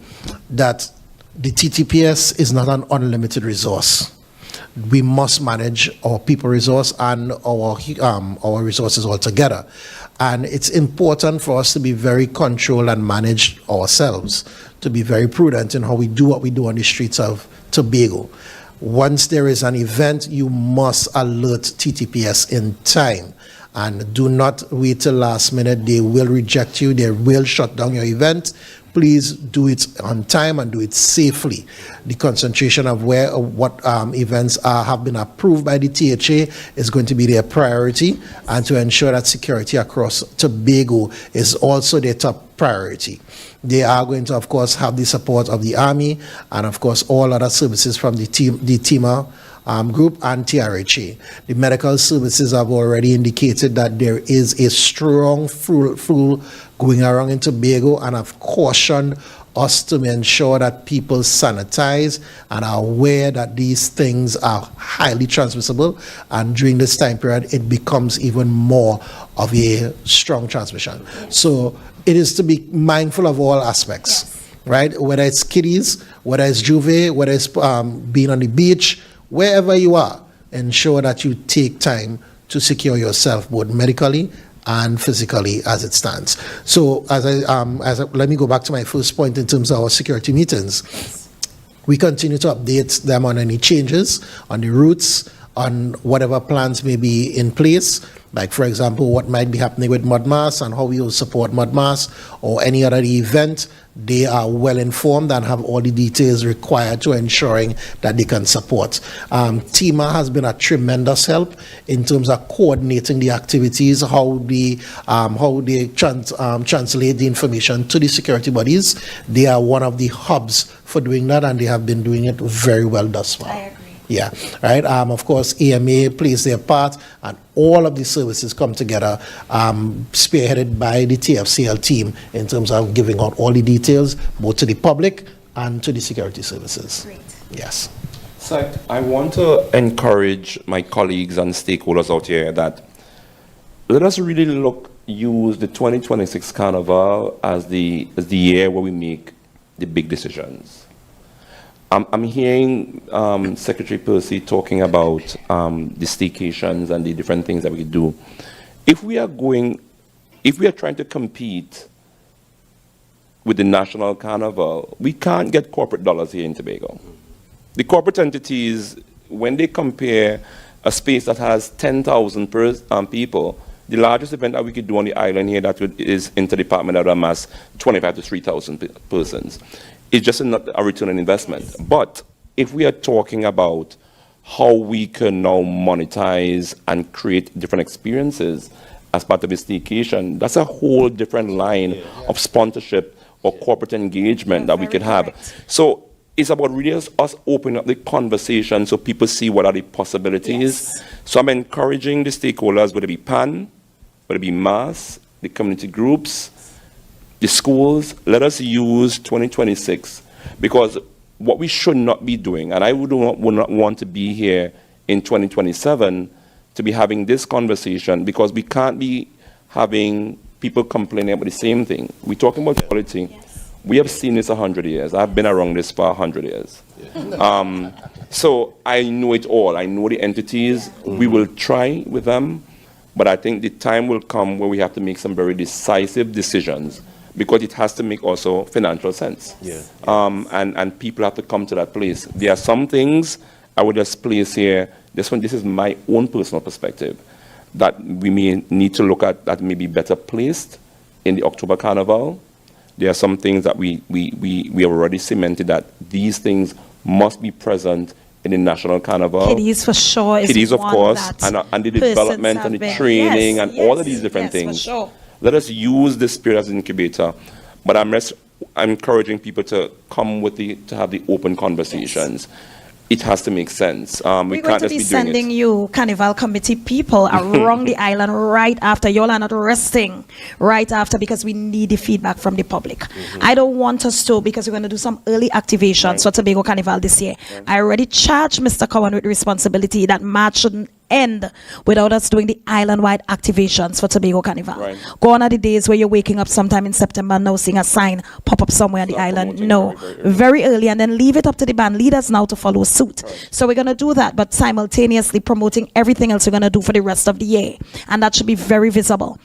that the TTPS is not an unlimited resource. We must manage our people resource and our resources altogether. And it's important for us to be very controlled and manage ourselves, to be very prudent in how we do what we do on the streets of Tobago. Once there is an event, you must alert TTPS in time. And do not wait till last minute. They will reject you. They will shut down your event. Please do it on time and do it safely. The concentration of what events have been approved by the THA is going to be their priority, and to ensure that security across Tobago is also their top priority. They are going to, of course, have the support of the Army and, of course, all other services from the TEMA group and TRHA. The medical services have already indicated that there is a strong flu going around in Tobago, and have cautioned us to ensure that people sanitize and are aware that these things are highly transmissible, and during this time period it becomes even more of a strong transmission. So it is to be mindful of all aspects, right? Whether it's kiddies, whether it's juve, whether it's being on the beach, wherever you are, ensure that you take time to secure yourself both medically and physically as it stands. So let me go back to my first point in terms of our security meetings. We continue to update them on any changes, on the routes, on whatever plans may be in place, like for example what might be happening with Mudmass and how we will support Mudmass or any other event. They are well informed and have all the details required to ensuring that they can support. TEMA has been a tremendous help in terms of coordinating the activities, how they translate the information to the security bodies. They are one of the hubs for doing that, and they have been doing it very well thus far. I agree. Yeah, right. Of course, AMA plays their part, and all of these services come together, spearheaded by the TFCL team in terms of giving out all the details, both to the public and to the security services. Great. Yes. So I want to encourage my colleagues and stakeholders out here that let us really use the 2026 Carnival as the year where we make the big decisions. I'm hearing Secretary Percy talking about the staycations and the different things that we could do. If we are trying to compete with the National Carnival, we can't get corporate dollars here in Tobago. The corporate entities, when they compare a space that has 10,000 people, the largest event that we could do on the island here is interdepartmental that amass 25 to 3,000 persons. It's just not a return on investment. But if we are talking about how we can now monetize and create different experiences as part of a staycation, that's a whole different line of sponsorship or corporate engagement that we could have. So it's about really us opening up the conversation so people see what are the possibilities. Yes. So I'm encouraging the stakeholders, whether it be PAN, whether it be MAS, the community groups, the schools, let us use 2026, because what we should not be doing, and I would not want to be here in 2027 to be having this conversation, because we can't be having people complaining about the same thing. We're talking about quality. Yes. We have seen this 100 years. I've been around this for 100 years. So I know it all. I know the entities. We will try with them, but I think the time will come where we have to make some very decisive decisions, because it has to make also financial sense. And people have to come to that place. There are some things I would just place here. This is my own personal perspective, that we may need to look at that may be better placed in the October Carnival. There are some things that we have already cemented that these things must be present in the National Carnival. Kiddies for sure is Kiddies, of one course, that and the persons development have and the been- training Yes, and all of yes, these different yes, for things. sure. Let us use this spirit as an incubator, but I'm encouraging people to come to have the open conversations. It has to make sense. We're We going can't to just be be doing sending it. you Carnival committee people around the island right after. Y'all are not resting right after, because we need the feedback from the public. I don't want us to, because we're going to do some early activations for Tobago Carnival this year. I already charged Mr. Cowan with the responsibility that March shouldn't end without us doing the island-wide activations for Tobago Carnival. Right. Gone are the days where you're waking up sometime in September now seeing a sign pop up somewhere on the Start island. promoting No, very early, and then leave it up to the band leaders now to follow suit. So we're going to do that, but simultaneously promoting everything else we're going to do for the rest of the year. And that should be very visible.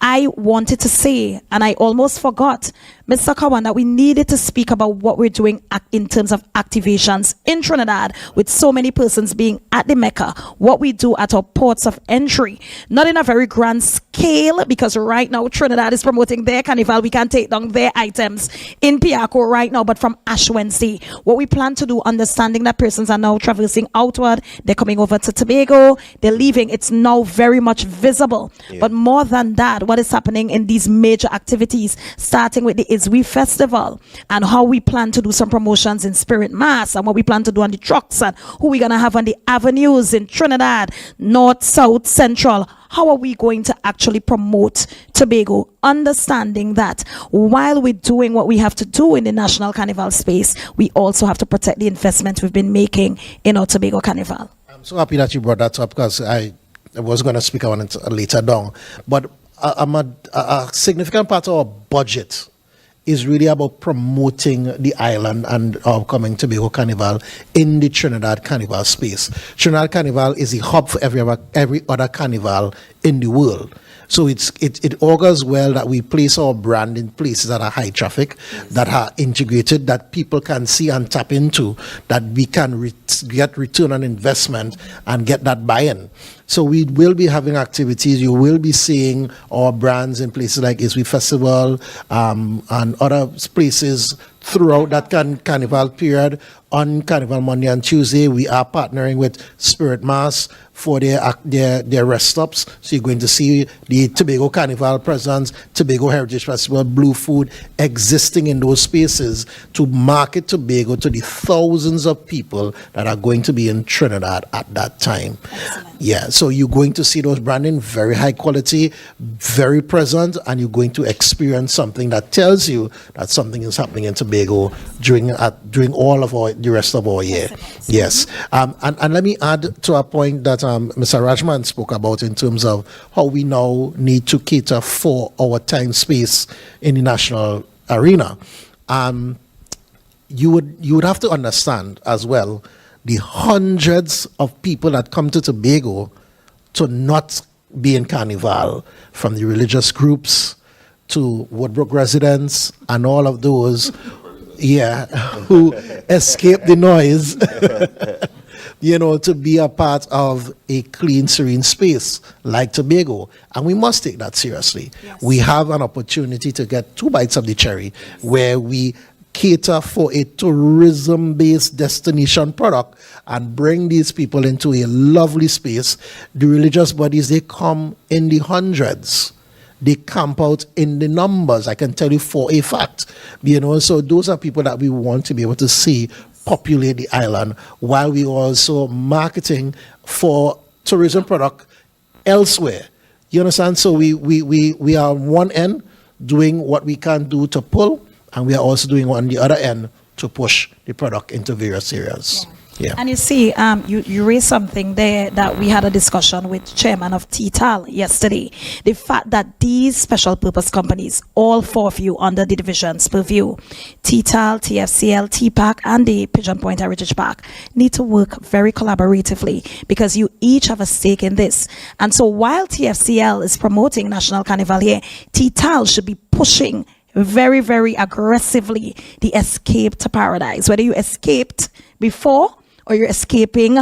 I wanted to say, and I almost forgot, Mr. Cowan, that we needed to speak about what we're doing in terms of activations in Trinidad, with so many persons being at the Mecca, what we do at our ports of entry. Not in a very grand scale, because right now Trinidad is promoting their carnival. We can't take down their items in Piaco right now, but from Ash Wednesday, what we plan to do, understanding that persons are now traversing outward, they're coming over to Tobago, they're leaving, it's now very much visible. But more than that, what is happening in these major activities, starting with the Izwi Festival, and how we plan to do some promotions in Spirit Mass, and what we plan to do on the trucks, and who we're going to have on the avenues in Trinidad, North, South, Central. How are we going to actually promote Tobago, understanding that while we're doing what we have to do in the National Carnival space, we also have to protect the investment we've been making in our Tobago Carnival. I'm so happy that you brought that up, because I was going to speak on it later down. But a significant part of our budget is really about promoting the island and our coming Tobago Carnival in the Trinidad Carnival space. Trinidad Carnival is the hub for every other carnival in the world. So it augurs well that we place our brand in places that are high traffic, that are integrated, that people can see and tap into, that we can get return on investment and get that buy-in. So we will be having activities. You will be seeing our brands in places like Izwi Festival and other places throughout that carnival period. On Carnival Monday and Tuesday, we are partnering with Spirit Mass for their rest stops. So you're going to see the Tobago Carnival presence, Tobago Heritage Festival, Blue Food existing in those spaces to market Tobago to the thousands of people that are going to be in Trinidad at that time. Excellent. Yeah, so you're going to see those branding, very high quality, very present, and you're going to experience something that tells you that something is happening in Tobago during all of the rest of our year. Yes. And let me add to a point that Mr. Rajman spoke about in terms of how we now need to cater for our time space in the national arena. You would have to understand as well the hundreds of people that come to Tobago to not be in Carnival, from the religious groups to Woodbrook residents and all of those, who escape the noise, to be a part of a clean, serene space like Tobago. And we must take that seriously. Yes. We have an opportunity to get 2 bites of the cherry where we cater for a tourism-based destination product and bring these people into a lovely space. The religious bodies, they come in the hundreds. They camp out in the numbers, I can tell you for a fact. So those are people that we want to be able to see populate the island, while we also marketing for tourism product elsewhere. You understand? So we are on one end doing what we can do to pull, and we are also doing on the other end to push the product into various areas. Yeah. And you see, you raised something there that we had a discussion with Chairman of TTAL yesterday. The fact that these special purpose companies, all 4 of you under the division's purview, TTAL, TFCL, TPAC, and the Pigeon Point Heritage Park, need to work very collaboratively because you each have a stake in this. And so while TFCL is promoting National Carnival here, TTAL should be pushing very, very aggressively the escape to paradise. Whether you escaped before or you're escaping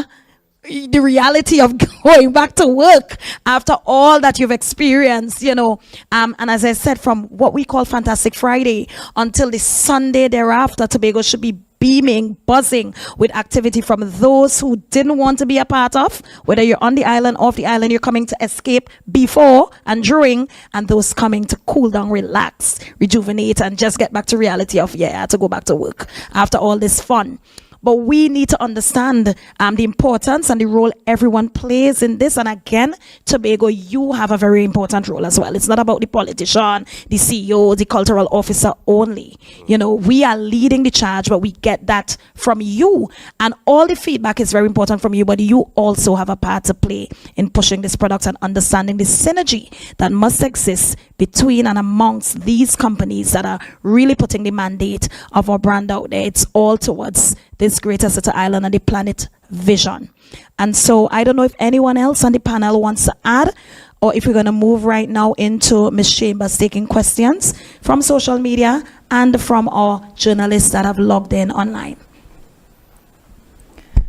the reality of going back to work after all that you've experienced, and as I said, from what we call Fantastic Friday until the Sunday thereafter, Tobago should be beaming, buzzing with activity from those who didn't want to be a part of, whether you're on the island, off the island, you're coming to escape before and during, and those coming to cool down, relax, rejuvenate, and just get back to reality of, I had to go back to work after all this fun. But we need to understand the importance and the role everyone plays in this. And again, Tobago, you have a very important role as well. It's not about the politician, the CEO, the cultural officer only. We are leading the charge, but we get that from you. And all the feedback is very important from you, but you also have a part to play in pushing this product and understanding the synergy that must exist between and amongst these companies that are really putting the mandate of our brand out there. It's all towards this greater city island and the planet vision. And so I don't know if anyone else on the panel wants to add, or if we're going to move right now into Ms. Chambers taking questions from social media and from our journalists that have logged in online.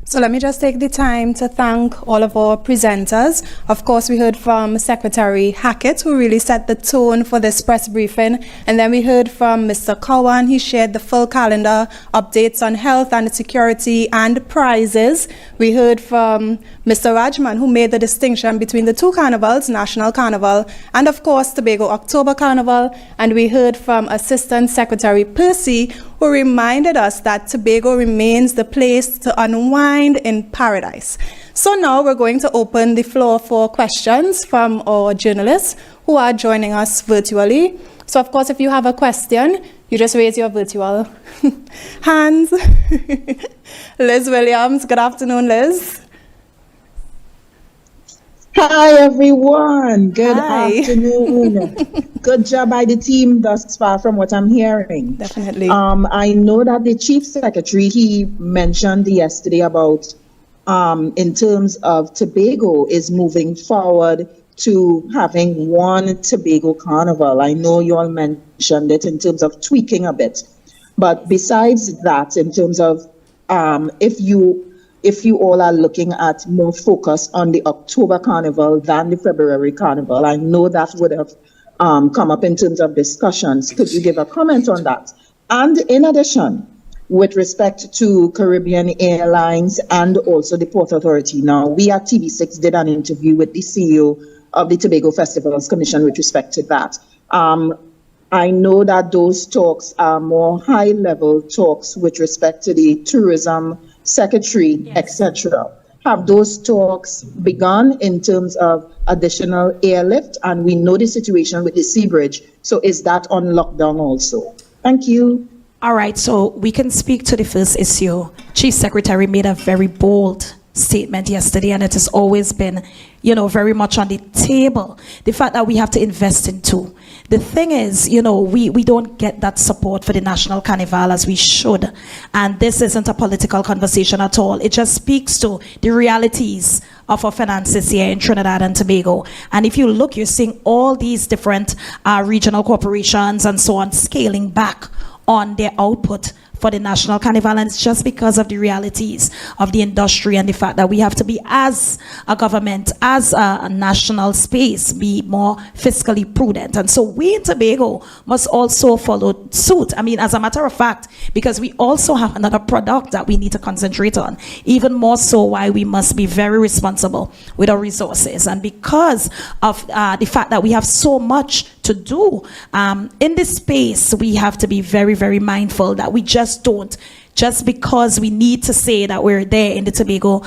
So let me just take the time to thank all of our presenters. Of course, we heard from Secretary Hackett, who really set the tone for this press briefing. And then we heard from Mr. Cowan. He shared the full calendar, updates on health and security and prizes. We heard from Mr. Rajman, who made the distinction between the 2 carnivals, National Carnival and, of course, Tobago October Carnival. And we heard from Assistant Secretary Percy, who reminded us that Tobago remains the place to unwind in paradise. So now we're going to open the floor for questions from our journalists who are joining us virtually. So of course, if you have a question, you just raise your virtual hands. Liz Williams, good afternoon, Liz. Hi, everyone. Good Hi. afternoon. Good job by the team thus far from what I'm hearing. Definitely. I know that the chief secretary, he mentioned yesterday about in terms of Tobago is moving forward to having one Tobago Carnival. I know you all mentioned it in terms of tweaking a bit. But besides that, in terms of if you all are looking at more focus on the October Carnival than the February Carnival, I know that would have come up in terms of discussions. Could you give a comment on that? And in addition, with respect to Caribbean Airlines and also the Port Authority. Now, we at TV6 did an interview with the CEO of the Tobago Festivals Commission with respect to that. I know that those talks are more high-level talks with respect to the tourism secretary, Yes. etc. Have those talks begun in terms of additional airlift? And we know the situation with the Sea Bridge. So is that on lockdown also? Thank you. All right, so we can speak to the first issue. Chief Secretary made a very bold statement yesterday, and it has always been, very much on the table. The fact that we have to invest into. The thing is, we don't get that support for the National Carnival as we should. And this isn't a political conversation at all. It just speaks to the realities of our finances here in Trinidad and Tobago. And if you look, you're seeing all these different regional corporations and so on scaling back on their output for the National Carnival, and it's just because of the realities of the industry and the fact that we have to be, as a government, as a national space, be more fiscally prudent. And so we in Tobago must also follow suit. I mean, as a matter of fact, because we also have another product that we need to concentrate on, even more so why we must be very responsible with our resources. And because of the fact that we have so much to do in this space, we have to be very, very mindful that we just because we need to say that we're there in the Tobago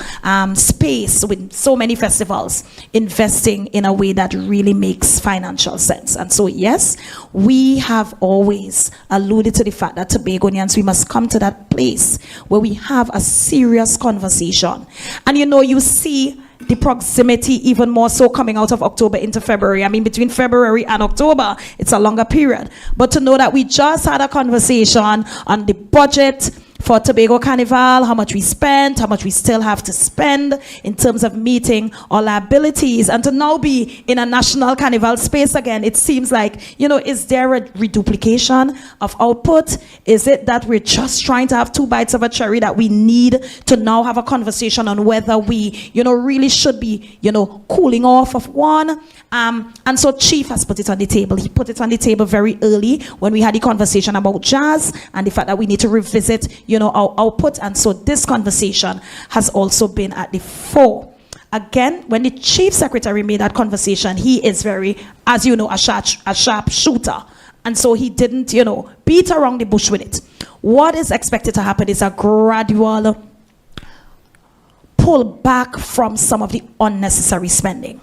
space with so many festivals, investing in a way that really makes financial sense. And so, yes, we have always alluded to the fact that Tobagonians, we must come to that place where we have a serious conversation. And you see the proximity even more so coming out of October into February. I mean, between February and October, it's a longer period. But to know that we just had a conversation on the budget for Tobago Carnival, how much we spent, how much we still have to spend in terms of meeting our liabilities, and to now be in a national carnival space again, it seems like, is there a reduplication of output? Is it that we're just trying to have two bites of a cherry, that we need to now have a conversation on whether we, really should be, cooling off of one? And so Chief has put it on the table. He put it on the table very early when we had the conversation about jazz and the fact that we need to revisit, our output. And so this conversation has also been at the fore. Again, when the Chief Secretary made that conversation, he is very, as you know, a sharp shooter. And so he didn't, beat around the bush with it. What is expected to happen is a gradual pull back from some of the unnecessary spending.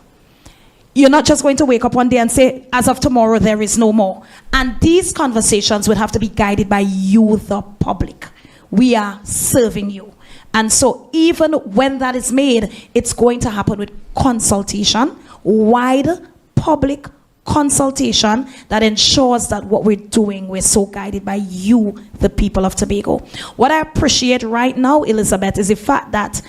You're not just going to wake up one day and say, as of tomorrow, there is no more. And these conversations will have to be guided by you, the public. We are serving you. And so even when that is made, it's going to happen with consultation, wide public consultation that ensures that what we're doing, we're so guided by you, the people of Tobago. What I appreciate right now, Elizabeth, is the fact that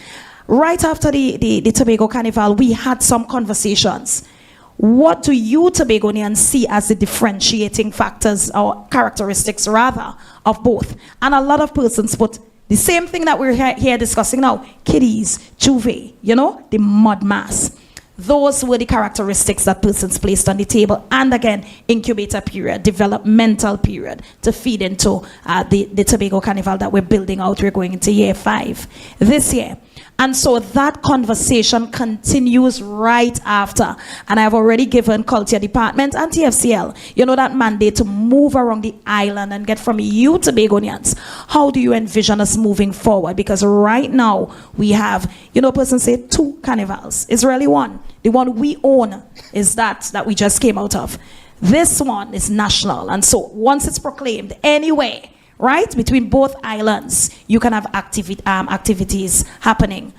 right after the Tobago Carnival, we had some conversations. What do you Tobagonians see as the differentiating factors or characteristics rather of both? And a lot of persons put the same thing that we're here discussing now, kiddies, juve, the mud mass. Those were the characteristics that persons placed on the table. And again, incubator period, developmental period to feed into the Tobago Carnival that we're building out. We're going into year 5 this year. And so that conversation continues right after. And I've already given Culture Department and TFCL, that mandate to move around the island and get from you Tobagonians. How do you envision us moving forward? Because right now we have, persons say 2 carnivals. It's really one. The one we own is that we just came out of. This one is national. And so once it's proclaimed anyway, right, between both islands, you can have activities happening.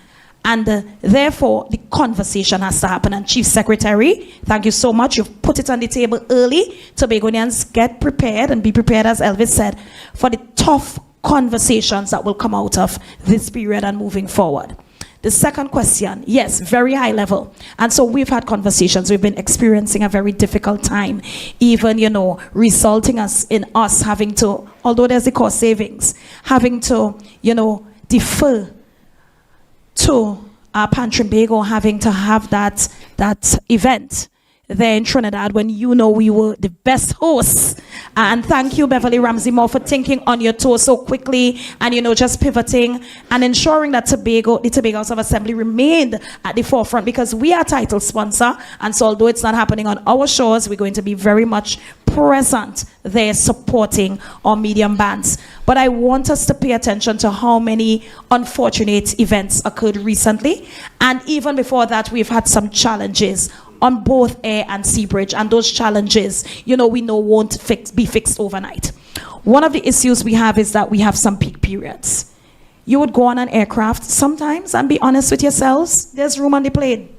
And therefore, the conversation has to happen. And Chief Secretary, thank you so much. You've put it on the table early. Tobagonians, get prepared and be prepared, as Elvis said, for the tough conversations that will come out of this period and moving forward. The second question, yes, very high level. And so we've had conversations. We've been experiencing a very difficult time, even, resulting in us having to, although there's the cost savings, having to, defer to Pantrimbago, having to have that event there in Trinidad when you know we were the best hosts. And thank you, Beverly Ramsey Moore, for thinking on your toes so quickly and, just pivoting and ensuring that the Tobago House of Assembly remained at the forefront, because we are title sponsor. And so although it's not happening on our shores, we're going to be very much present there supporting our medium bands. But I want us to pay attention to how many unfortunate events occurred recently. And even before that, we've had some challenges on both air and sea bridge. And those challenges, we know won't be fixed overnight. One of the issues we have is that we have some peak periods. You would go on an aircraft sometimes and be honest with yourselves, there's room on the plane.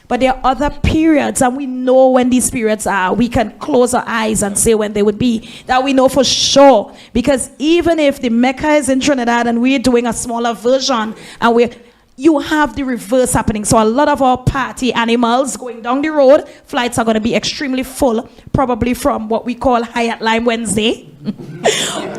But there are other periods, and we know when these periods are. We can close our eyes and say when they would be. That we know for sure. Because even if the Mecca is in Trinidad and we're doing a smaller version, and you have the reverse happening. So a lot of our party animals going down the road, flights are going to be extremely full, probably from what we call Hyatt Lime Wednesday,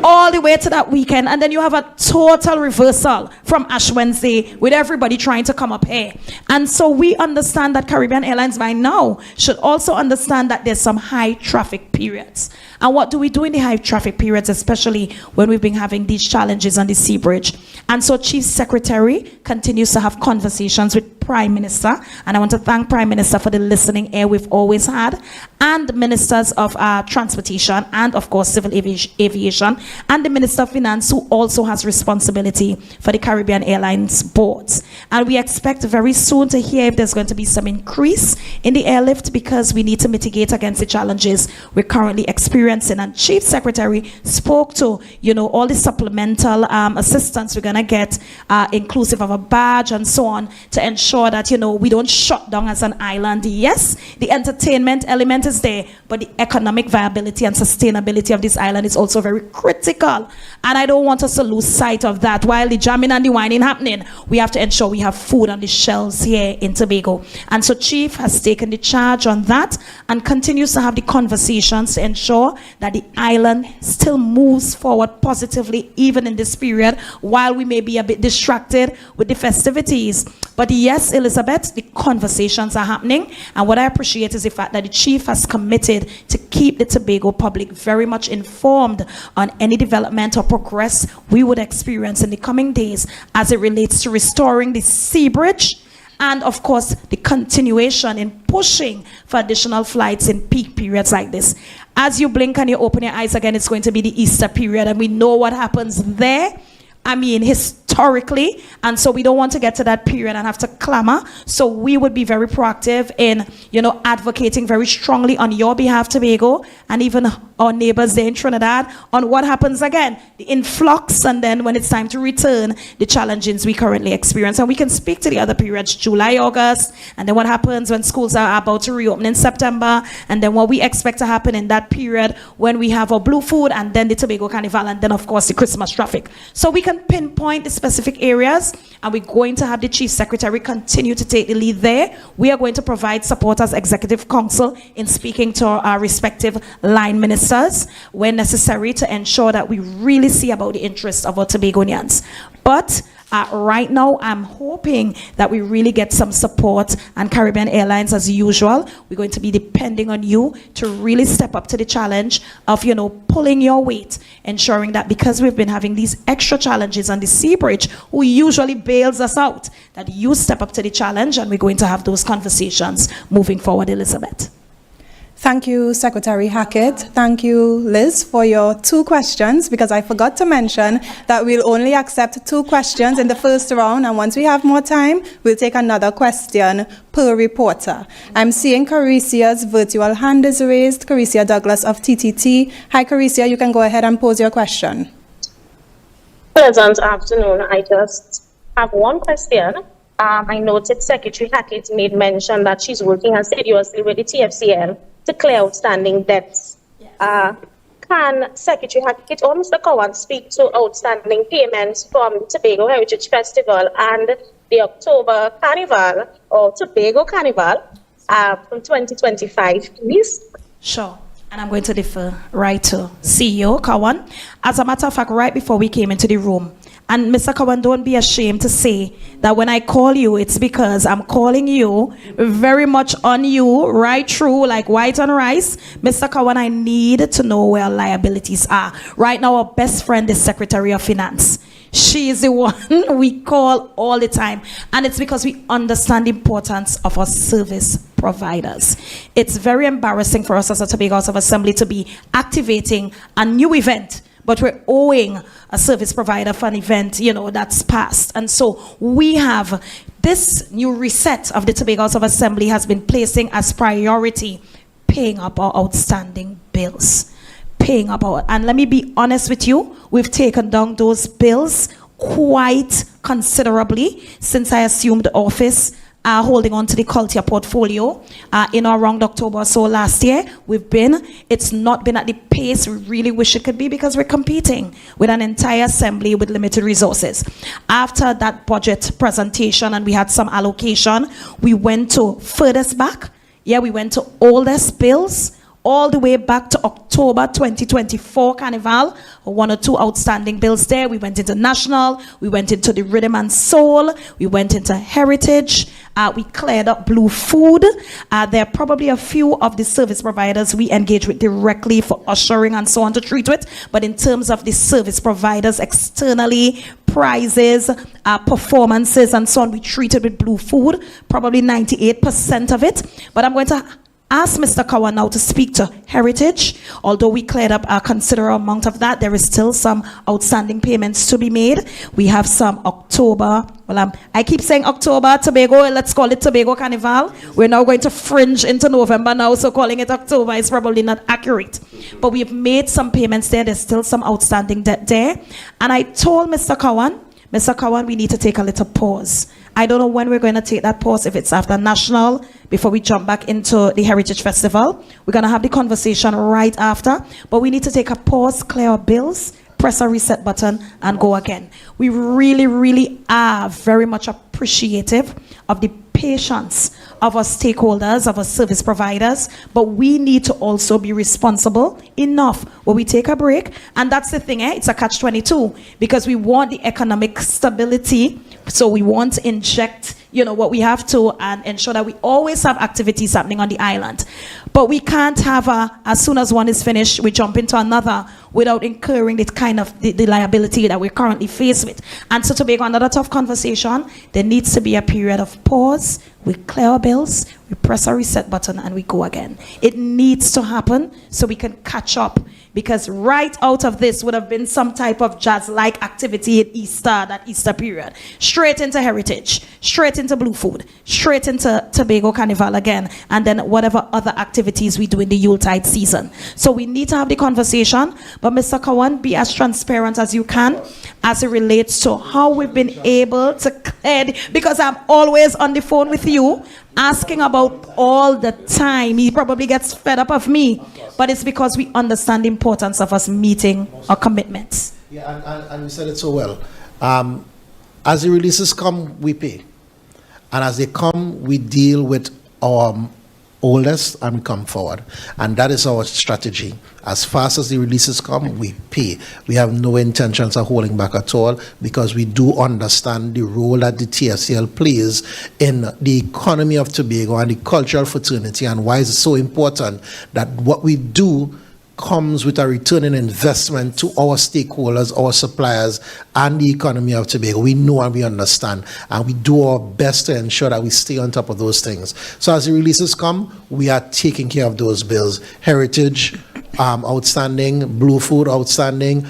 all the way to that weekend. And then you have a total reversal from Ash Wednesday with everybody trying to come up here. And so we understand that Caribbean Airlines by now should also understand that there's some high traffic periods. And what do we do in the high traffic periods, especially when we've been having these challenges on the sea bridge? And so Chief Secretary continues to have conversations with Prime Minister, and I want to thank Prime Minister for the listening ear we've always had, and Ministers of Transportation, and of course Civil Aviation, and the Minister of Finance, who also has responsibility for the Caribbean Airlines boards. And we expect very soon to hear if there's going to be some increase in the airlift, because we need to mitigate against the challenges we're currently experiencing. And Chief Secretary spoke to, all the supplemental assistance we're going to get, inclusive of a badge and so on, to ensure that, we don't shut down as an island. Yes, the entertainment element is there, but the economic viability and sustainability of this island is also very critical. And I don't want us to lose sight of that. While the jamming and the whining happening, we have to ensure we have food on the shelves here in Tobago. And so Chief has taken the charge on that and continues to have the conversations to ensure that the island still moves forward positively, even in this period, while we may be a bit distracted with the festivities. But yes, Elizabeth, the conversations are happening. And what I appreciate is the fact that the Chief has committed to keep the Tobago public very much informed on any development or progress we would experience in the coming days as it relates to restoring the sea bridge, and of course the continuation in pushing for additional flights in peak periods like this. As you blink and you open your eyes again, it's going to be the Easter period, and we know what happens there. Historically, and so we don't want to get to that period and have to clamor. So we would be very proactive in, advocating very strongly on your behalf, Tobago, and even our neighbors there in Trinidad, on what happens again, the influx, and then when it's time to return, the challenges we currently experience. And we can speak to the other periods, July, August, and then what happens when schools are about to reopen in September, and then what we expect to happen in that period when we have our Blue Food, and then the Tobago Carnival, and then of course the Christmas traffic. So we can pinpoint the specific areas, and we're going to have the Chief Secretary continue to take the lead there. We are going to provide support as Executive Council in speaking to our respective line ministers when necessary to ensure that we really see about the interests of our Tobagonians. But right now, I'm hoping that we really get some support, and Caribbean Airlines, as usual, we're going to be depending on you to really step up to the challenge of, pulling your weight, ensuring that because we've been having these extra challenges on the sea bridge, who usually bails us out, that you step up to the challenge, and we're going to have those conversations moving forward, Elizabeth. Thank you, Secretary Hackett. Thank you, Liz, for your 2 questions, because I forgot to mention that we'll only accept 2 questions in the first round, and once we have more time, we'll take another question per reporter. I'm seeing Caricia's virtual hand is raised. Caricia Douglas of TTT. Hi, Caricia, you can go ahead and pose your question. Pleasant afternoon. I just have one question. I noted Secretary Hackett made mention that she's working assiduously with the TFCL to clear outstanding debts. Yes. Can Secretary Hackett or Mr. Cowan speak to outstanding payments from Tobago Heritage Festival and the October Carnival, or Tobago Carnival, from 2025, please? Sure. And I'm going to defer right to CEO Cowan. As a matter of fact, right before we came into the room, And Mr. Cowan, don't be ashamed to say that when I call you, it's because I'm calling you very much on you, right through, like white on rice. Mr. Cowan, I need to know where liabilities are. Right now, our best friend is Secretary of Finance. She is the one we call all the time. And it's because we understand the importance of our service providers. It's very embarrassing for us as a Tobago House of Assembly to be activating a new event, but we're owing a service provider for an event, that's past. And so we have this new reset of the Tobago House of Assembly has been placing as priority paying up our outstanding bills. Paying up our, and let me be honest with you, we've taken down those bills quite considerably since I assumed office. Holding on to the culture portfolio in around October or so last year. It's not been at the pace we really wish it could be because we're competing with an entire assembly with limited resources. After that budget presentation and we had some allocation, we went to furthest back. Yeah, we went to oldest bills all the way back to October 2024 Carnival, one or two outstanding bills there. We went into national, we went into the rhythm and soul, we went into heritage, we cleared up blue food. There are probably a few of the service providers we engage with directly for ushering and so on to treat with, but in terms of the service providers externally, prizes, performances and so on, we treated with blue food, probably 98% of it. But I'm going to ask Mr. Cowan now to speak to heritage. Although we cleared up a considerable amount of that, there is still some outstanding payments to be made. We have some October, I keep saying October, Tobago, let's call it Tobago Carnival. We're now going to fringe into November now, so calling it October is probably not accurate. But we've made some payments there, there's still some outstanding debt there. And I told Mr. Cowan, we need to take a little pause. I don't know when we're going to take that pause, if it's after National, before we jump back into the Heritage Festival. We're going to have the conversation right after, but we need to take a pause, clear our bills, press a reset button, and go again. We really, really are very much appreciative of the patience of our stakeholders, of our service providers, but we need to also be responsible enough when we take a break. And that's the thing, it's a catch-22, because we want the economic stability, so we want to inject what we have to and ensure that we always have activities happening on the island. But we can't have as soon as one is finished, we jump into another without incurring the kind of the liability that we're currently faced with. And so to make another tough conversation, there needs to be a period of pause. We clear our bills, we press a reset button, and we go again. It needs to happen so we can catch up, because right out of this would have been some type of jazz-like activity at Easter, that Easter period. Straight into heritage, straight into blue food, straight into Tobago Carnival again, and then whatever other activities we do in the Yuletide season. So we need to have the conversation, but Mr. Cowan, be as transparent as you can as it relates to how we've been able to clear, because I'm always on the phone with you, asking about all the time. He probably gets fed up of me, but it's because we understand the importance of us meeting our commitments. Yeah, and you said it so well. As the releases come, we pay. And as they come, we deal with our oldest and come forward. And that is our strategy. As fast as the releases come, we pay. We have no intentions of holding back at all, because we do understand the role that the TFCL plays in the economy of Tobago and the cultural fraternity, and why it's so important that what we do comes with a return in investment to our stakeholders, our suppliers, and the economy of Tobago. We know and we understand, and we do our best to ensure that we stay on top of those things. So as the releases come, we are taking care of those bills. Heritage, outstanding, blue food, outstanding,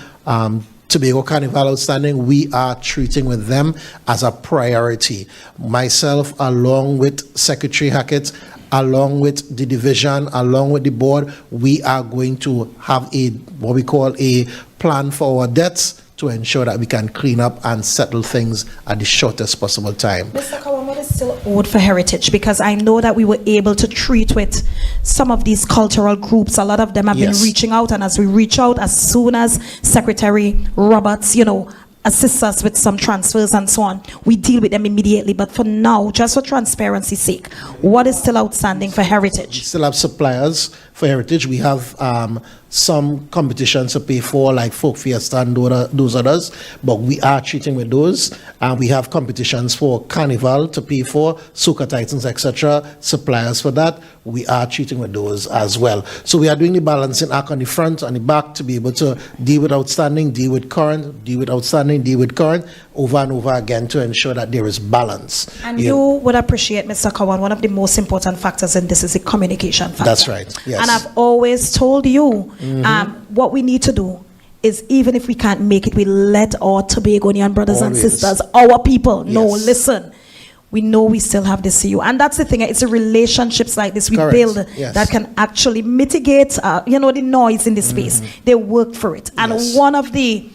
Tobago Carnival outstanding, we are treating with them as a priority. Myself, along with Secretary Hackett, along with the division, along with the board, we are going to have what we call a plan for our debts to ensure that we can clean up and settle things at the shortest possible time. Mr. Cowan, what is still owed for heritage? Because I know that we were able to treat with some of these cultural groups. A lot of them have been reaching out, and as we reach out, as soon as Secretary Roberts, assist us with some transfers and so on, we deal with them immediately. But for now, just for transparency's sake, what is still outstanding for heritage? We still have suppliers for heritage. We have some competitions to pay for, like Folk Fiesta and those others, but we are treating with those. And we have competitions for Carnival to pay for, Soca Titans, etc., suppliers for that. We are treating with those as well. So we are doing the balancing act on the front, on the back, to be able to deal with outstanding, deal with current, deal with outstanding, deal with current, over and over again, to ensure that there is balance. And you would appreciate, Mr. Kawan, one of the most important factors in this is the communication factor. That's right, yes. And I've always told you, what we need to do is, even if we can't make it, we let our Tobagonian brothers and sisters, our people, know, listen, we know we still have this CU. And that's the thing, it's the relationships like this we build that can actually mitigate, the noise in the space. They work for it. And one of the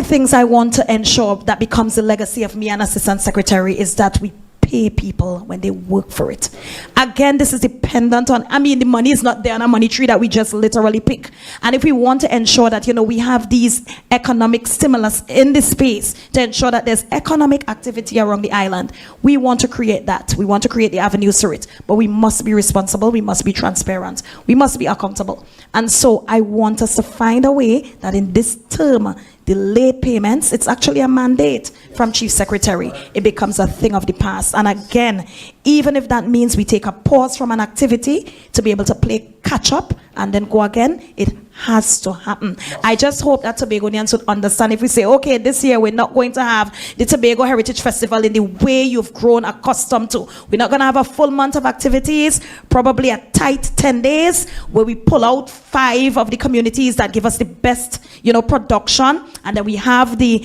things I want to ensure that becomes the legacy of me and Assistant Secretary is that we pay people when they work for it. Again, this is dependent on, the money is not there on a money tree that we just literally pick. And if we want to ensure that, we have these economic stimulus in this space to ensure that there's economic activity around the island, we want to create that. We want to create the avenues for it. But we must be responsible. We must be transparent. We must be accountable. And so I want us to find a way that in this term, the late payments, it's actually a mandate from Chief Secretary. It becomes a thing of the past. And again, even if that means we take a pause from an activity to be able to play catch up and then go again, it has to happen. I just hope that Tobagonians would understand if we say, okay, this year we're not going to have the Tobago Heritage Festival in the way you've grown accustomed to. We're not going to have a full month of activities, probably a tight 10 days where we pull out 5 of the communities that give us the best, production, and then we have the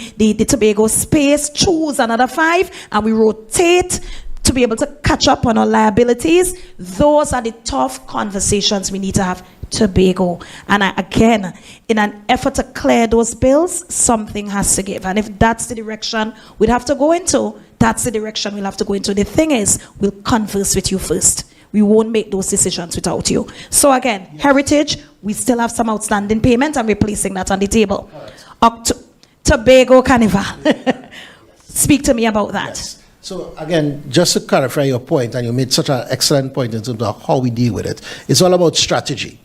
Tobago space, choose another 5, and we rotate to be able to catch up on our liabilities. Those are the tough conversations we need to have. Tobago. And again, in an effort to clear those bills, something has to give. And if that's the direction we'd have to go into, that's the direction we'll have to go into. The thing is, we'll converse with you first. We won't make those decisions without you. So again, heritage, we still have some outstanding payments, and we're placing that on the table. Tobago Carnival. Speak to me about that. Yes. So again, just to clarify your point, and you made such an excellent point in terms of how we deal with it, it's all about strategy.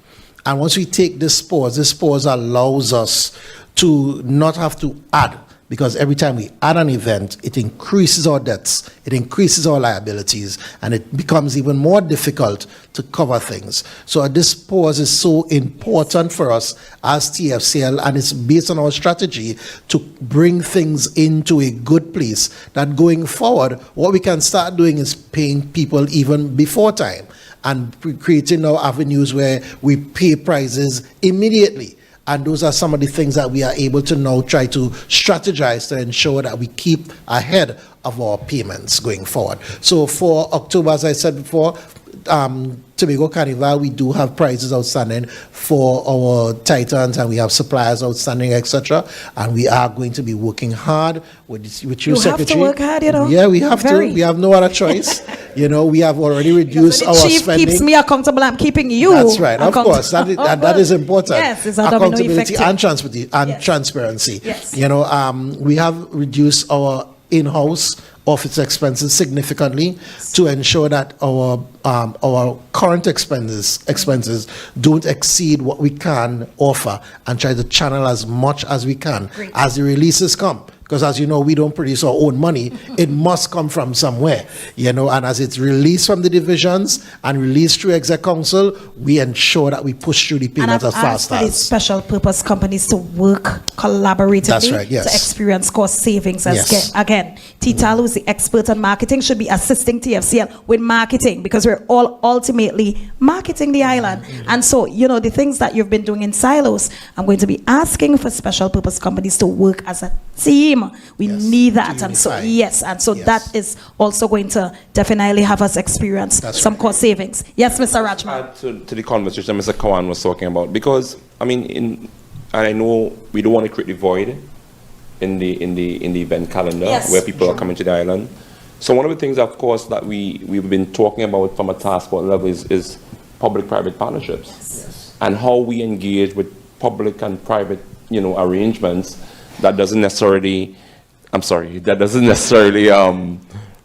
And once we take this pause allows us to not have to add, because every time we add an event, it increases our debts, it increases our liabilities, and it becomes even more difficult to cover things. So this pause is so important for us as TFCL, and it's based on our strategy to bring things into a good place, that going forward, what we can start doing is paying people even before time, and creating our avenues where we pay prices immediately. And those are some of the things that we are able to now try to strategize to ensure that we keep ahead of our payments going forward. So for October, as I said before, Tobago Carnival, we do have prizes outstanding for our Titans, and we have suppliers outstanding, etc. And we are going to be working hard with you, Secretary. You have to work hard, Yeah, we have to. We have no other choice. We have already reduced our Chief spending. Keeps me accountable. I'm keeping you. That's right. Of course, that is important. Yes, it's a domino accountability effect and transparency. Yes. We have reduced our in-house office expenses significantly to ensure that our current expenses don't exceed what we can offer, and try to channel as much as we can as the releases come. Because as you know, we don't produce our own money. It must come from somewhere, and as it's released from the divisions and released through Exec Council, we ensure that we push through the payments as fast as. These special purpose companies to work collaboratively. That's right, yes. To experience cost savings. Yes. Again, Tital, who's the expert on marketing, should be assisting TFCL with marketing, because we're all ultimately marketing the island. And so, the things that you've been doing in silos, I'm going to be asking for special purpose companies to work as a team. We need that. And so, that is also going to definitely have us experience some cost savings. Yes, Mr. Rajman. Add to the conversation Mr. Kawan was talking about, because and I know we don't want to create the void in the event calendar where people are coming to the island. So one of the things, of course, that we've been talking about from a task force level is public-private partnerships, and how we engage with public and private arrangements. That doesn't necessarily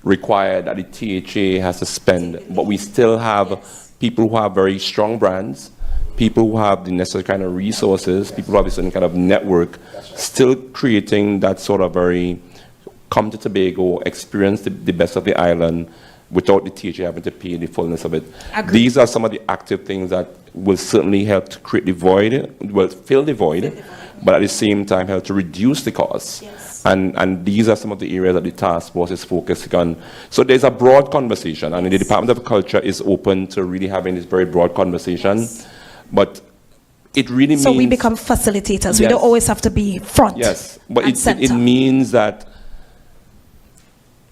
require that the THA has to spend, but we still have people who have very strong brands people who have the necessary kind of resources, people who have a certain kind of network, still creating that sort of very come to Tobago, experience the best of the island without the teacher having to pay the fullness of it. Agreed. These are some of the active things that will certainly help to create the void, will fill the void, but at the same time help to reduce the costs. Yes. And these are some of the areas that the task force is focusing on. So there's a broad conversation, and the Department of Culture is open to really having this very broad conversation. Yes. But it really means... So we become facilitators. Yes. We don't always have to be front. Yes, but it center. means that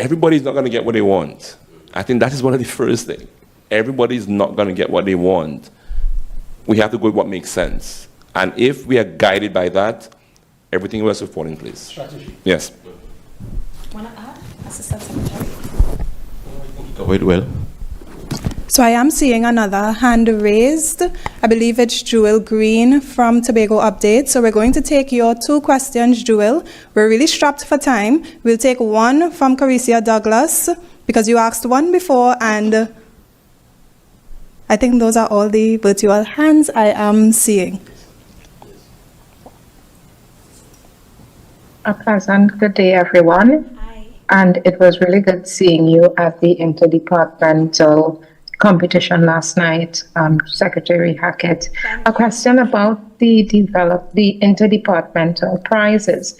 everybody's not going to get what they want. I think that is one of the first things. Everybody's not going to get what they want. We have to go with what makes sense. And if we are guided by that, everything else will fall in place. Strategy. Yes. Want to add, Assistant Secretary? Covered well. So I am seeing another hand raised. I believe it's Jewel Green from Tobago Update. So we're going to take your 2 questions, Jewel. We're really strapped for time. We'll take one from Caricia Douglas, because you asked one before, and I think those are all the virtual hands I am seeing. A pleasant good day, everyone. Hi. And it was really good seeing you at the interdepartmental competition last night, Secretary Hackett. A question about the interdepartmental prizes.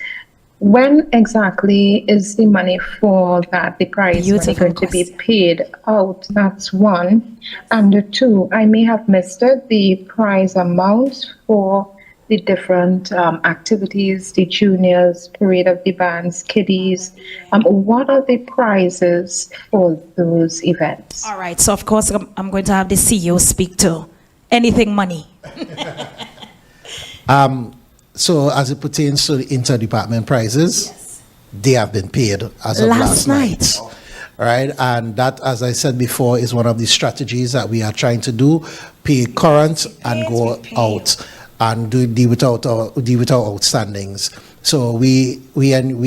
When exactly is the money for that, the prize money, Beautiful going to be question. paid out? That's one. And 2, I may have missed it, the prize amount for the different activities, the juniors, parade of the bands, kiddies. What are the prizes for those events? All right. So, of course, I'm going to have the CEO speak to anything money. So as it pertains to the interdepartment prizes, they have been paid as of last night. All right, and that, as I said before, is one of the strategies that we are trying to do: pay current and go out and deal with our outstandings. So we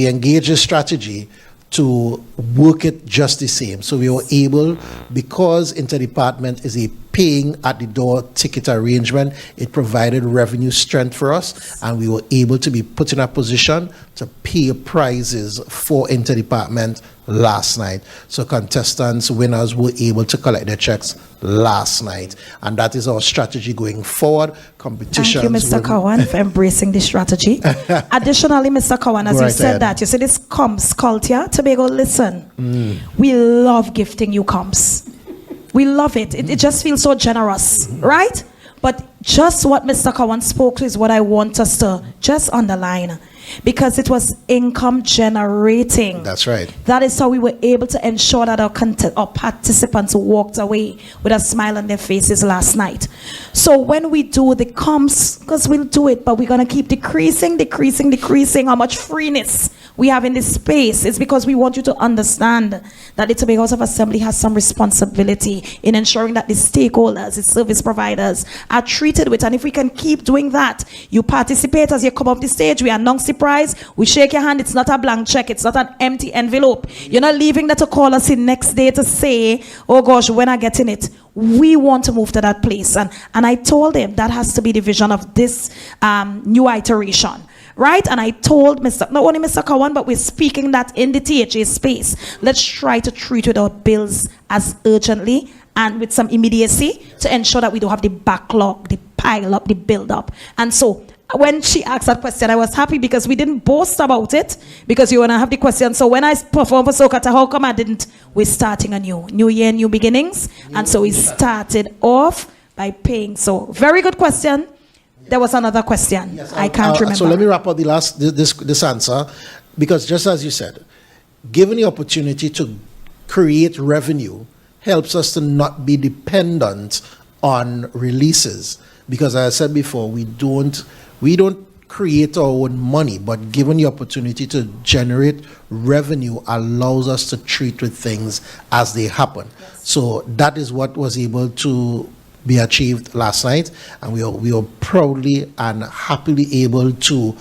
engage a strategy to work it just the same. So we were able, because interdepartment is a paying at the door ticket arrangement, it provided revenue strength for us, and we were able to be put in a position to pay prizes for interdepartment last night. So contestants, winners were able to collect their checks last night, and that is our strategy going forward. Competitions. Thank you, Mr. Cowan, for embracing this strategy. Additionally, Mr. Cowan, as Go you right said ahead. that, you see this comps culture, Tobago, listen, we love gifting you comps. We love it. It just feels so generous, right? But just what Mr. Cowan spoke to is what I want us to just underline, because it was income generating. That's right. That is how we were able to ensure that our participants walked away with a smile on their faces last night. So when we do the comps, because we'll do it, but we're going to keep decreasing how much freeness we have in this space. It's because we want you to understand that the Tobago House of Assembly has some responsibility in ensuring that the stakeholders, the service providers are treated with. And if we can keep doing that, you participate as you come up the stage, we announce the prize, we shake your hand, it's not a blank check, it's not an empty envelope. You're not leaving that to call us in next day to say, oh gosh, when I get in it. We want to move to that place. And I told him that has to be the vision of this new iteration. Right? And I told not only Mr. Cowan, but we're speaking that in the THA space. Let's try to treat with our bills as urgently and with some immediacy to ensure that we don't have the backlog, the pile up, the build up. And so when she asked that question, I was happy because we didn't boast about it, because you want to have the question. So when I perform for Sokata, how come I didn't? We're starting a new year, new beginnings. And so we started off by paying. So very good question. There was another question. Yes, I can't remember. So let me wrap up this answer, because just as you said, given the opportunity to create revenue helps us to not be dependent on releases, because as I said before, we don't create our own money, but given the opportunity to generate revenue allows us to treat with things as they happen. Yes. So that is what was able to be achieved last night, and we are proudly and happily able to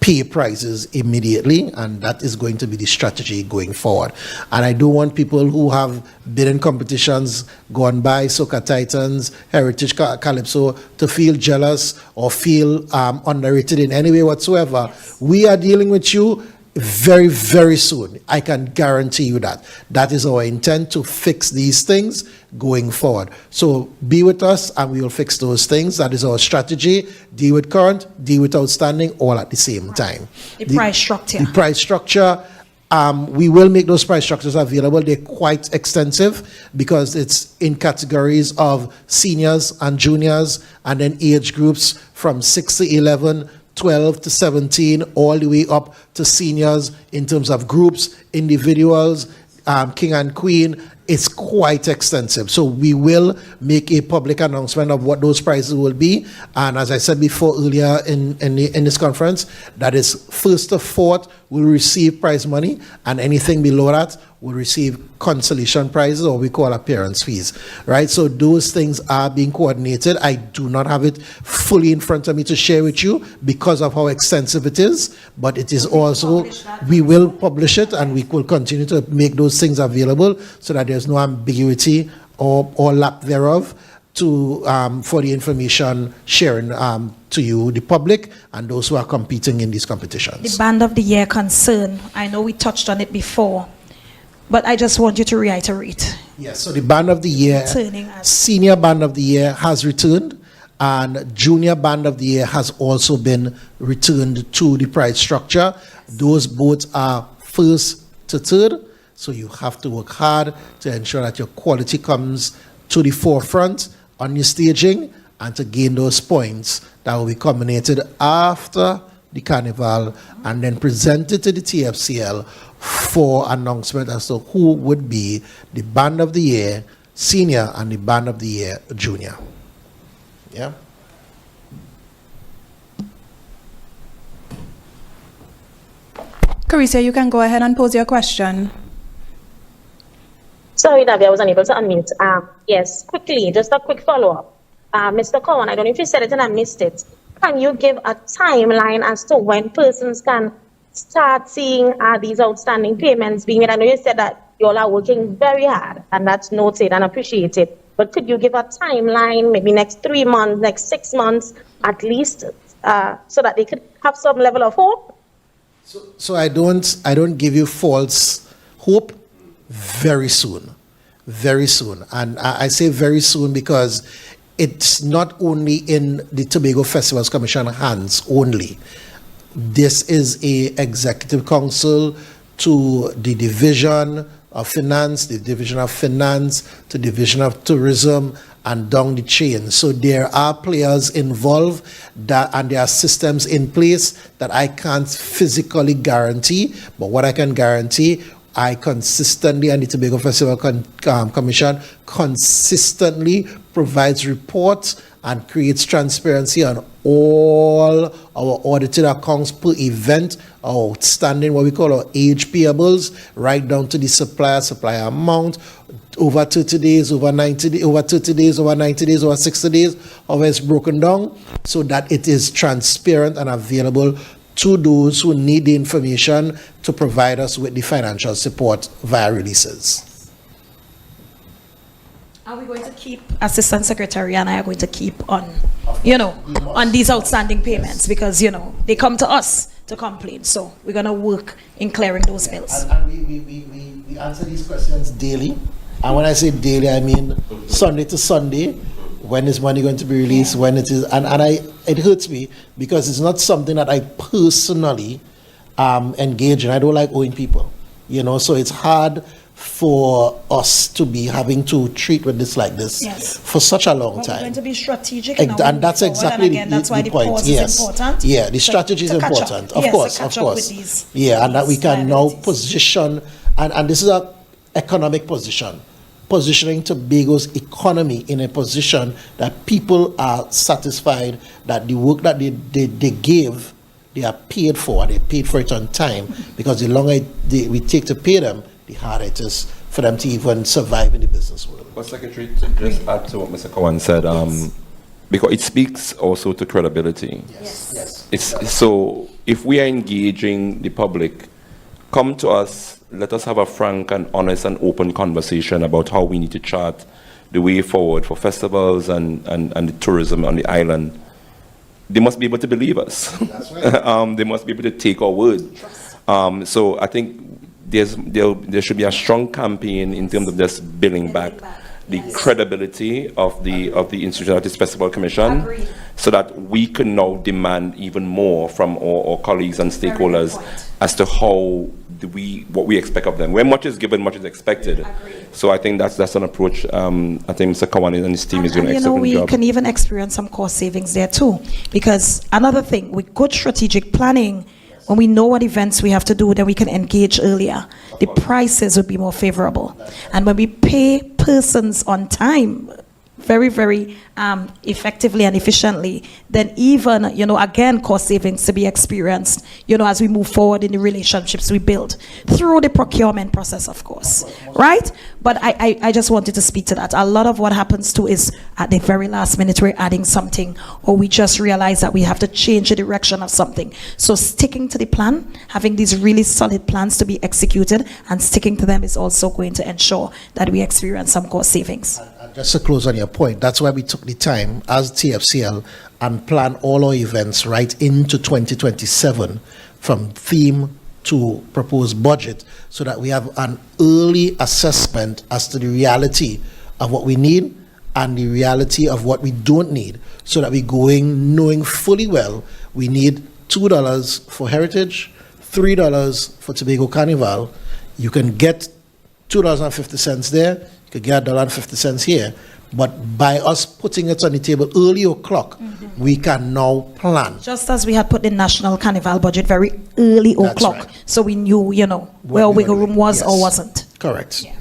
pay prices immediately, and that is going to be the strategy going forward. And I don't want people who have been in competitions gone by, Soca Titans, Heritage Calypso, to feel jealous or feel underrated in any way whatsoever. Yes. We are dealing with you very, very soon. I can guarantee you that. That is our intent, to fix these things going forward. So be with us and we will fix those things. That is our strategy. Deal with current, deal with outstanding, all at the same time. The price structure. The price structure, we will make those price structures available. They're quite extensive because it's in categories of seniors and juniors, and then age groups from 6 to 11, 12 to 17, all the way up to seniors in terms of groups, individuals, king and queen. It's quite extensive. So we will make a public announcement of what those prices will be. And as I said before earlier in this conference, that is first to fourth will receive prize money, and anything below that will receive consolation prizes, or we call appearance fees, right? So those things are being coordinated. I do not have it fully in front of me to share with you because of how extensive it is, but it is also, we will publish it, and we will continue to make those things available so that there's no ambiguity or lack thereof to for the information sharing to you, the public, and those who are competing in these competitions. The Band of the Year concern, I know we touched on it before, but I just want you to reiterate. Yes, so the Band of the Year, Senior Band of the Year has returned, and Junior Band of the Year has also been returned to the prize structure. Those both are first to third, so you have to work hard to ensure that your quality comes to the forefront on your staging, and to gain those points that will be culminated after the carnival and then presented to the TFCL for announcement as to who would be the Band of the Year Senior and the Band of the Year Junior. Yeah. Carissa, you can go ahead and pose your question. Sorry, Davy, I was unable to unmute. Yes, quickly, just a quick follow-up. Mr. Cohen, I don't know if you said it and I missed it. Can you give a timeline as to when persons can start seeing these outstanding payments being made? I know you said that you all are working very hard, and that's noted and appreciated. But could you give a timeline, maybe next 3 months, next 6 months, at least, so that they could have some level of hope? So I don't give you false hope. Very soon, and I say very soon because it's not only in the Tobago Festivals Commission hands only. This is a executive council to the Division of Finance, the Division of Finance, to Division of Tourism, and down the chain. So there are players involved and there are systems in place that I can't physically guarantee, but what I can guarantee, I consistently, and the Tobago Festival Commission consistently provides reports and creates transparency on all our audited accounts per event, our outstanding, what we call our age payables, right down to the supplier amount, over 30 days, over 90 days, over 30 days, over 90 days, over 60 days, how it's broken down, so that it is transparent and available to those who need the information to provide us with the financial support via releases. Are we going to keep, Assistant Secretary and I are going to keep on, on these outstanding payments, because, they come to us to complain. So we're going to work in clearing those bills. And we answer these questions daily. And when I say daily, I mean Sunday to Sunday. When is money going to be released? When it is, and it hurts me because it's not something that I personally engage in. I don't like owing people, so it's hard for us to be having to treat with this like this for such a long time. We're going to be strategic, and that's exactly that's why the point. Pause is important. Yeah, the strategy is important. Of course. Yeah, and that we can now position, and this is an economic position. Positioning Tobago's economy in a position that people are satisfied that the work that they give, they are paid for, they paid for it on time, because the longer we take to pay them, the harder it is for them to even survive in the business world. But Secretary, to just add to what Mr. Cohen said, because it speaks also to credibility. Yes. It's so if we are engaging the public, come to us, let us have a frank and honest and open conversation about how we need to chart the way forward for festivals and the tourism on the island. They must be able to believe us. That's right. They must be able to take our word. So I think there should be a strong campaign in terms of just building back the credibility of the institution of this Festival Commission. Agreed. So that we can now demand even more from our colleagues and stakeholders as to how what we expect of them. Where much is given, much is expected. Agreed. So I think that's an approach. I think Mr. Kawan and his team is doing an excellent we job. can even experience some cost savings there too. Because another thing, with good strategic planning, when we know what events we have to do, then we can engage earlier. The prices would be more favorable. And when we pay persons on time, very, very effectively and efficiently, then even, again, cost savings to be experienced, as we move forward in the relationships we build through the procurement process, of course, right? But I just wanted to speak to that. A lot of what happens too is at the very last minute, we're adding something, or we just realize that we have to change the direction of something. So sticking to the plan, having these really solid plans to be executed, and sticking to them is also going to ensure that we experience some cost savings. Just to close on your point, that's why we took the time as TFCL and plan all our events right into 2027 from theme to proposed budget, so that we have an early assessment as to the reality of what we need and the reality of what we don't need, so that we go in knowing fully well we need $2 for Heritage, $3 for Tobago Carnival. You can get $2.50 there, you could get $1.50 here. But by us putting it on the table early o'clock, we can now plan. Just as we had put the national carnival budget very early That's o'clock, right. so we knew, where wiggle room was or Yes. wasn't. Correct. Yeah.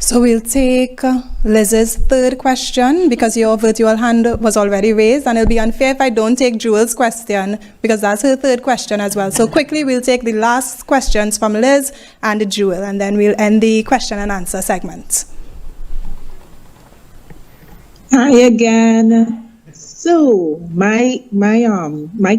So we'll take Liz's third question, because your virtual hand was already raised, and it'll be unfair if I don't take Jewel's question, because that's her third question as well. So quickly, we'll take the last questions from Liz and Jewel, and then we'll end the question and answer segment. Hi again. So my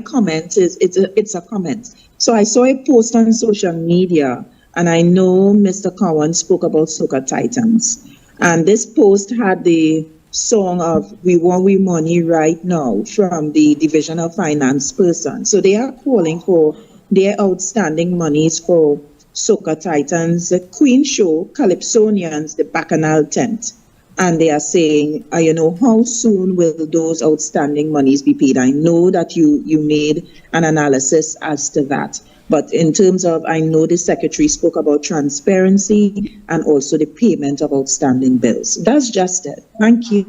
comment is it's a comment. So I saw a post on social media, and I know Mr. Cowan spoke about Soca Titans, and this post had the song of "We Want We Money Right Now" from the Division of Finance person. So they are calling for their outstanding monies for Soca Titans, the Queen Show, Calypsonians, the Bacchanal tent. And they are saying, how soon will those outstanding monies be paid? I know that you made an analysis as to that. But in terms of, I know the secretary spoke about transparency and also the payment of outstanding bills. That's just it. Thank you.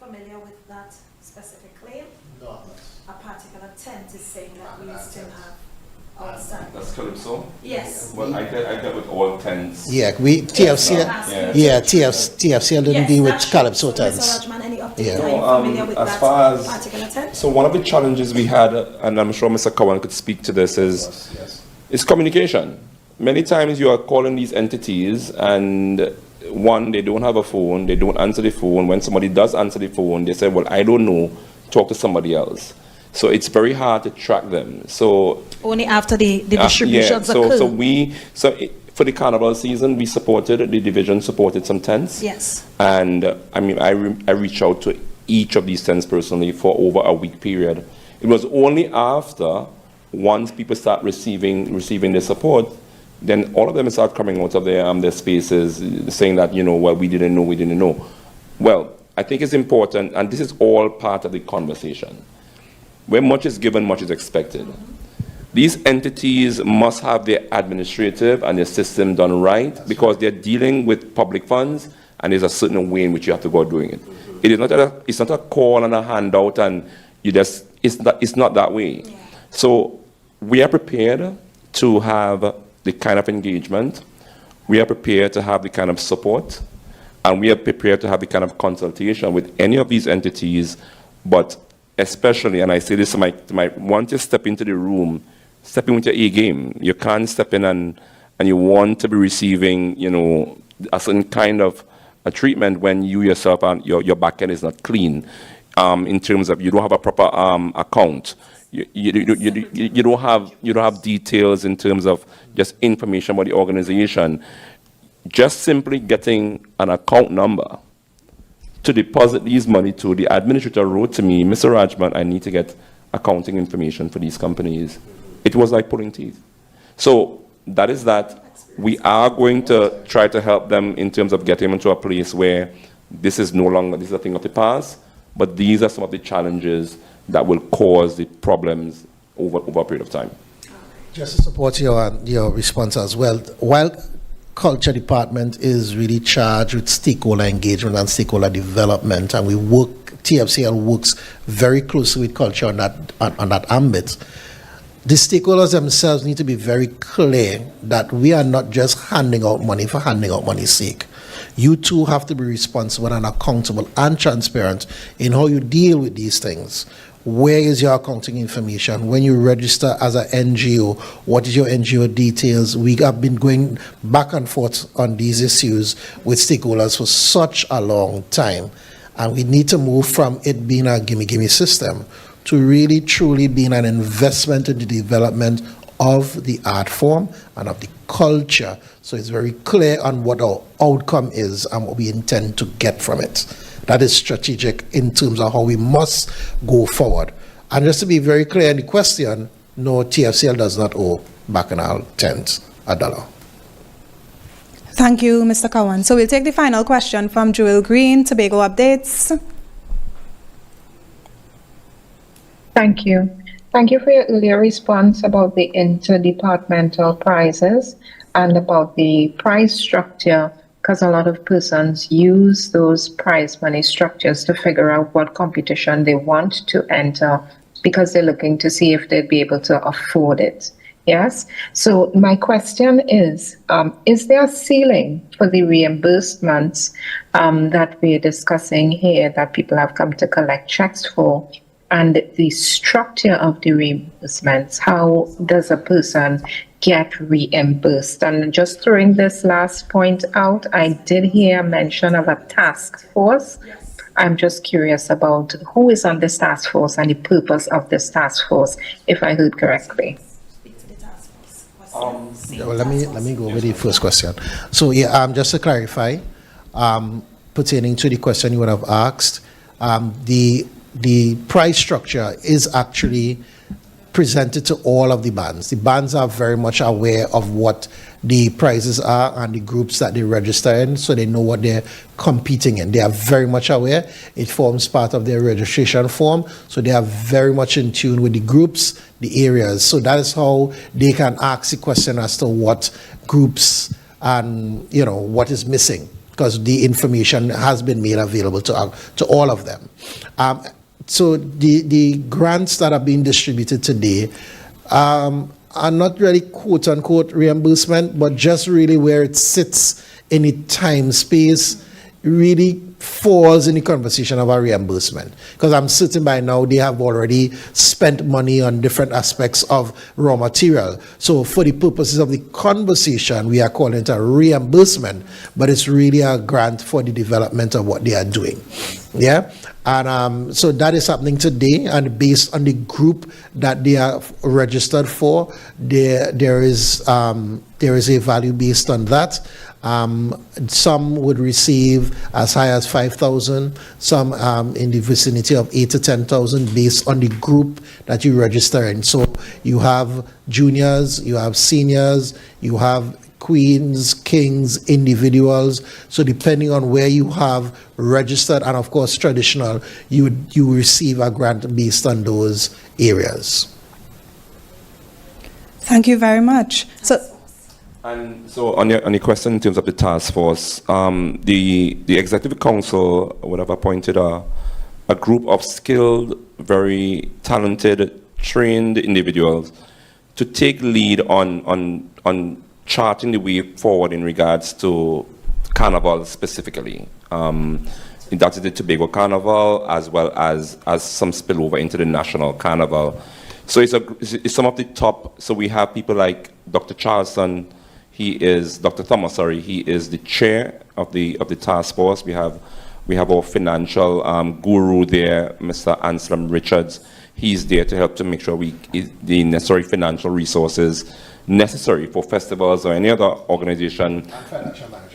Familiar with that specific claim? No. A particular tent is saying that we still have outstanding. That's Calypso? Yes. Well, I dealt with all tents. Yeah, TFCL didn't deal with Calypso tents. Mr. Rajman, any update? Yeah. Are you familiar with as that far as- particular tent? So one of the challenges we had, and I'm sure Mr. Cowan could speak to this, is communication. Many times you are calling these entities, and one, they don't have a phone, they don't answer the phone. When somebody does answer the phone, they say, well, I don't know, talk to somebody else. So it's very hard to track them. So Only after the distributions occur. For the carnival season, the division supported some tents. Yes. And I reached out to each of these tents personally for over a week period. It was only after, once people start receiving their support, then all of them start coming out of their spaces saying that, well, we didn't know. Well, I think it's important, and this is all part of the conversation. Where much is given, much is expected. These entities must have their administrative and their system done right, because they're dealing with public funds, and there's a certain way in which you have to go doing it. It's not a call and a handout, and it's not that way. Yeah. So we are prepared to have the kind of engagement, we are prepared to have the kind of support, and we are prepared to have the kind of consultation with any of these entities, but especially, and I say this to my once you step into the room, step in with your A game. You can't step in and you want to be receiving, a certain kind of a treatment when you yourself and your back end is not clean, in terms of you don't have a proper account. You don't have details in terms of just information about the organization. Just simply getting an account number to deposit these money to, the administrator wrote to me, Mr. Rajman, I need to get accounting information for these companies. It was like pulling teeth. So that is that. We are going to try to help them in terms of getting them into a place where this is no longer, this is a thing of the past, but these are some of the challenges that will cause the problems over a period of time. Just to support your response as well, while Culture Department is really charged with stakeholder engagement and stakeholder development, and TFCL works very closely with culture on that ambit. The stakeholders themselves need to be very clear that we are not just handing out money for handing out money's sake. You too have to be responsible and accountable and transparent in how you deal with these things. Where is your accounting information? When you register as an NGO, what is your NGO details? We have been going back and forth on these issues with stakeholders for such a long time. And we need to move from it being a gimme-gimme system to really truly being an investment in the development of the art form and of the culture. So it's very clear on what our outcome is and what we intend to get from it. That is strategic in terms of how we must go forward. And just to be very clear in the question, no, TFCL does not owe Bacchanal Tent $1. Thank you, Mr. Cowan. So we'll take the final question from Joel Green, Tobago Updates. Thank you. Thank you for your earlier response about the interdepartmental prizes and about the prize structure, because a lot of persons use those prize money structures to figure out what competition they want to enter because they're looking to see if they'd be able to afford it. Yes. So my question is there a ceiling for the reimbursements that we're discussing here that people have come to collect checks for? And the structure of the reimbursements, how does a person get reimbursed? And just throwing this last point out, I did hear mention of a task force. I'm just curious about who is on this task force and the purpose of this task force, if I heard correctly. Well, let me go with the first question. So just to clarify, pertaining to the question you would have asked, the price structure is actually presented to all of the bands. The bands are very much aware of what the prizes are and the groups that they register in, so they know what they're competing in. They are very much aware. It forms part of their registration form, so they are very much in tune with the groups, the areas. So that is how they can ask the question as to what groups and what is missing, because the information has been made available to all of them. So the grants that are being distributed today are not really quote-unquote reimbursement, but just really where it sits in the time space really falls in the conversation of a reimbursement. Because I'm certain by now they have already spent money on different aspects of raw material. So for the purposes of the conversation, we are calling it a reimbursement, but it's really a grant for the development of what they are doing. Yeah. And so that is happening today, and based on the group that they are registered for, there is a value based on that. Some would receive as high as 5,000, some in the vicinity of 8,000 to 10,000 based on the group that you register in. So you have juniors, you have seniors, you have queens, kings, individuals. So depending on where you have registered, and of course traditional, you receive a grant based on those areas. Thank you very much. And so on your question in terms of the task force, the Executive Council would have appointed a group of skilled, very talented, trained individuals to take lead on charting the way forward in regards to Carnival specifically. That is the Tobago Carnival, as well as some spillover into the National Carnival. So it's some of the top. So we have people like Dr. Charleston. Dr. Thomas, he is the chair of the task force. We have our financial guru there, Mr. Anselm Richards. He's there to help to make sure the necessary financial resources necessary for festivals or any other organization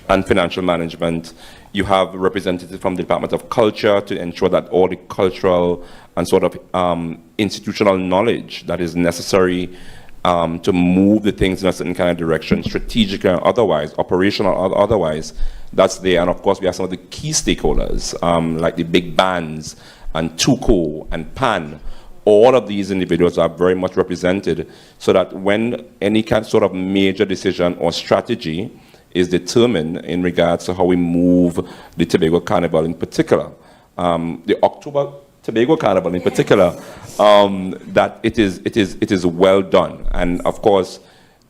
and financial management. You have representatives from the Department of Culture to ensure that all the cultural and sort of institutional knowledge that is necessary to move the things in a certain kind of direction, strategic and otherwise, operational or otherwise, that's there. And of course, we have some of the key stakeholders, like the big bands and TUCO and PAN. All of these individuals are very much represented so that when any kind of sort of major decision or strategy is determined in regards to how we move the Tobago Carnival in particular, the October Tobago Carnival in particular, that it is well done. And of course,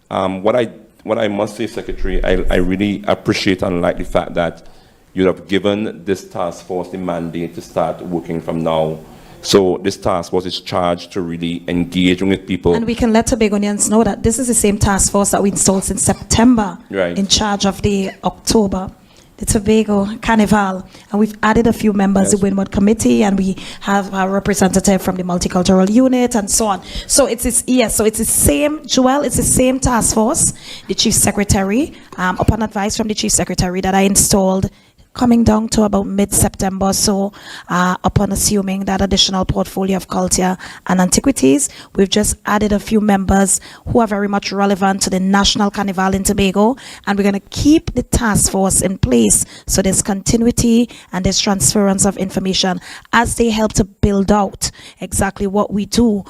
what I must say, Secretary, I really appreciate and like the fact that you have given this task force the mandate to start working from now. So this task force is charged to really engage with people. And we can let Tobagonians know that this is the same task force that we installed in September, right, in charge of the October, the Tobago Carnival. And we've added a few members, yes, the Windward Committee, and we have a representative from the Multicultural Unit and so on. So it's this, yes, so it's the same, Joel, it's the same task force, the Chief Secretary, upon advice from the Chief Secretary, that I installed coming down to about mid-September, so upon assuming that additional portfolio of culture and antiquities, we've just added a few members who are very much relevant to the National Carnival in Tobago, and we're going to keep the task force in place so there's continuity and there's transference of information as they help to build out exactly what we do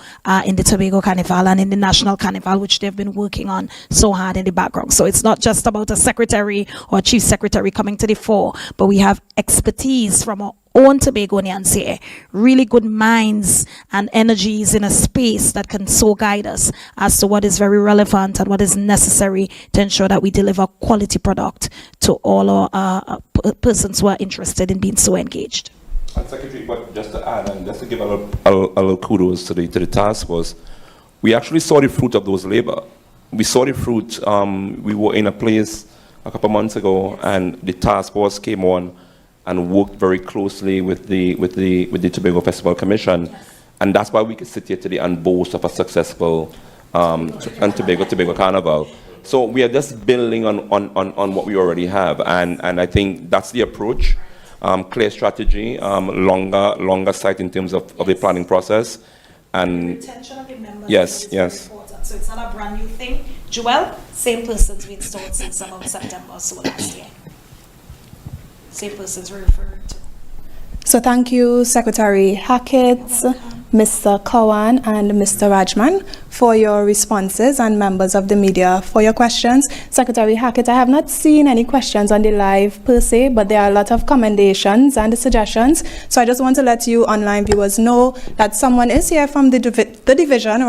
in the Tobago Carnival and in the National Carnival, which they've been working on so hard in the background. So it's not just about a secretary or a chief secretary coming to the fore, but we have expertise from our own Tobagonians here, really good minds and energies in a space that can so guide us as to what is very relevant and what is necessary to ensure that we deliver quality product to all our persons who are interested in being so engaged. And Secretary, but just to add, and just to give a little kudos to the task force, we actually saw the fruit of those labor. We saw the fruit. We were in a place a couple of months ago, and the task force came on and worked very closely with the Tobago Festival Commission, yes, and that's why we can sit here today and boast of a successful Tobago Carnival. So we are just building on what we already have, and I think that's the approach. Clear strategy, longer sight in terms of the planning process, and retention of the members. Yes, yes. So it's not a brand new thing. Joel, same persons we installed since about September, so last year. Same persons we're referring to. So thank you, Secretary Hackett, Mr. Kawan, and Mr. Rajman for your responses, and members of the media for your questions. Secretary Hackett, I have not seen any questions on the live per se, but there are a lot of commendations and suggestions. So I just want to let you online viewers know that someone is here from the division,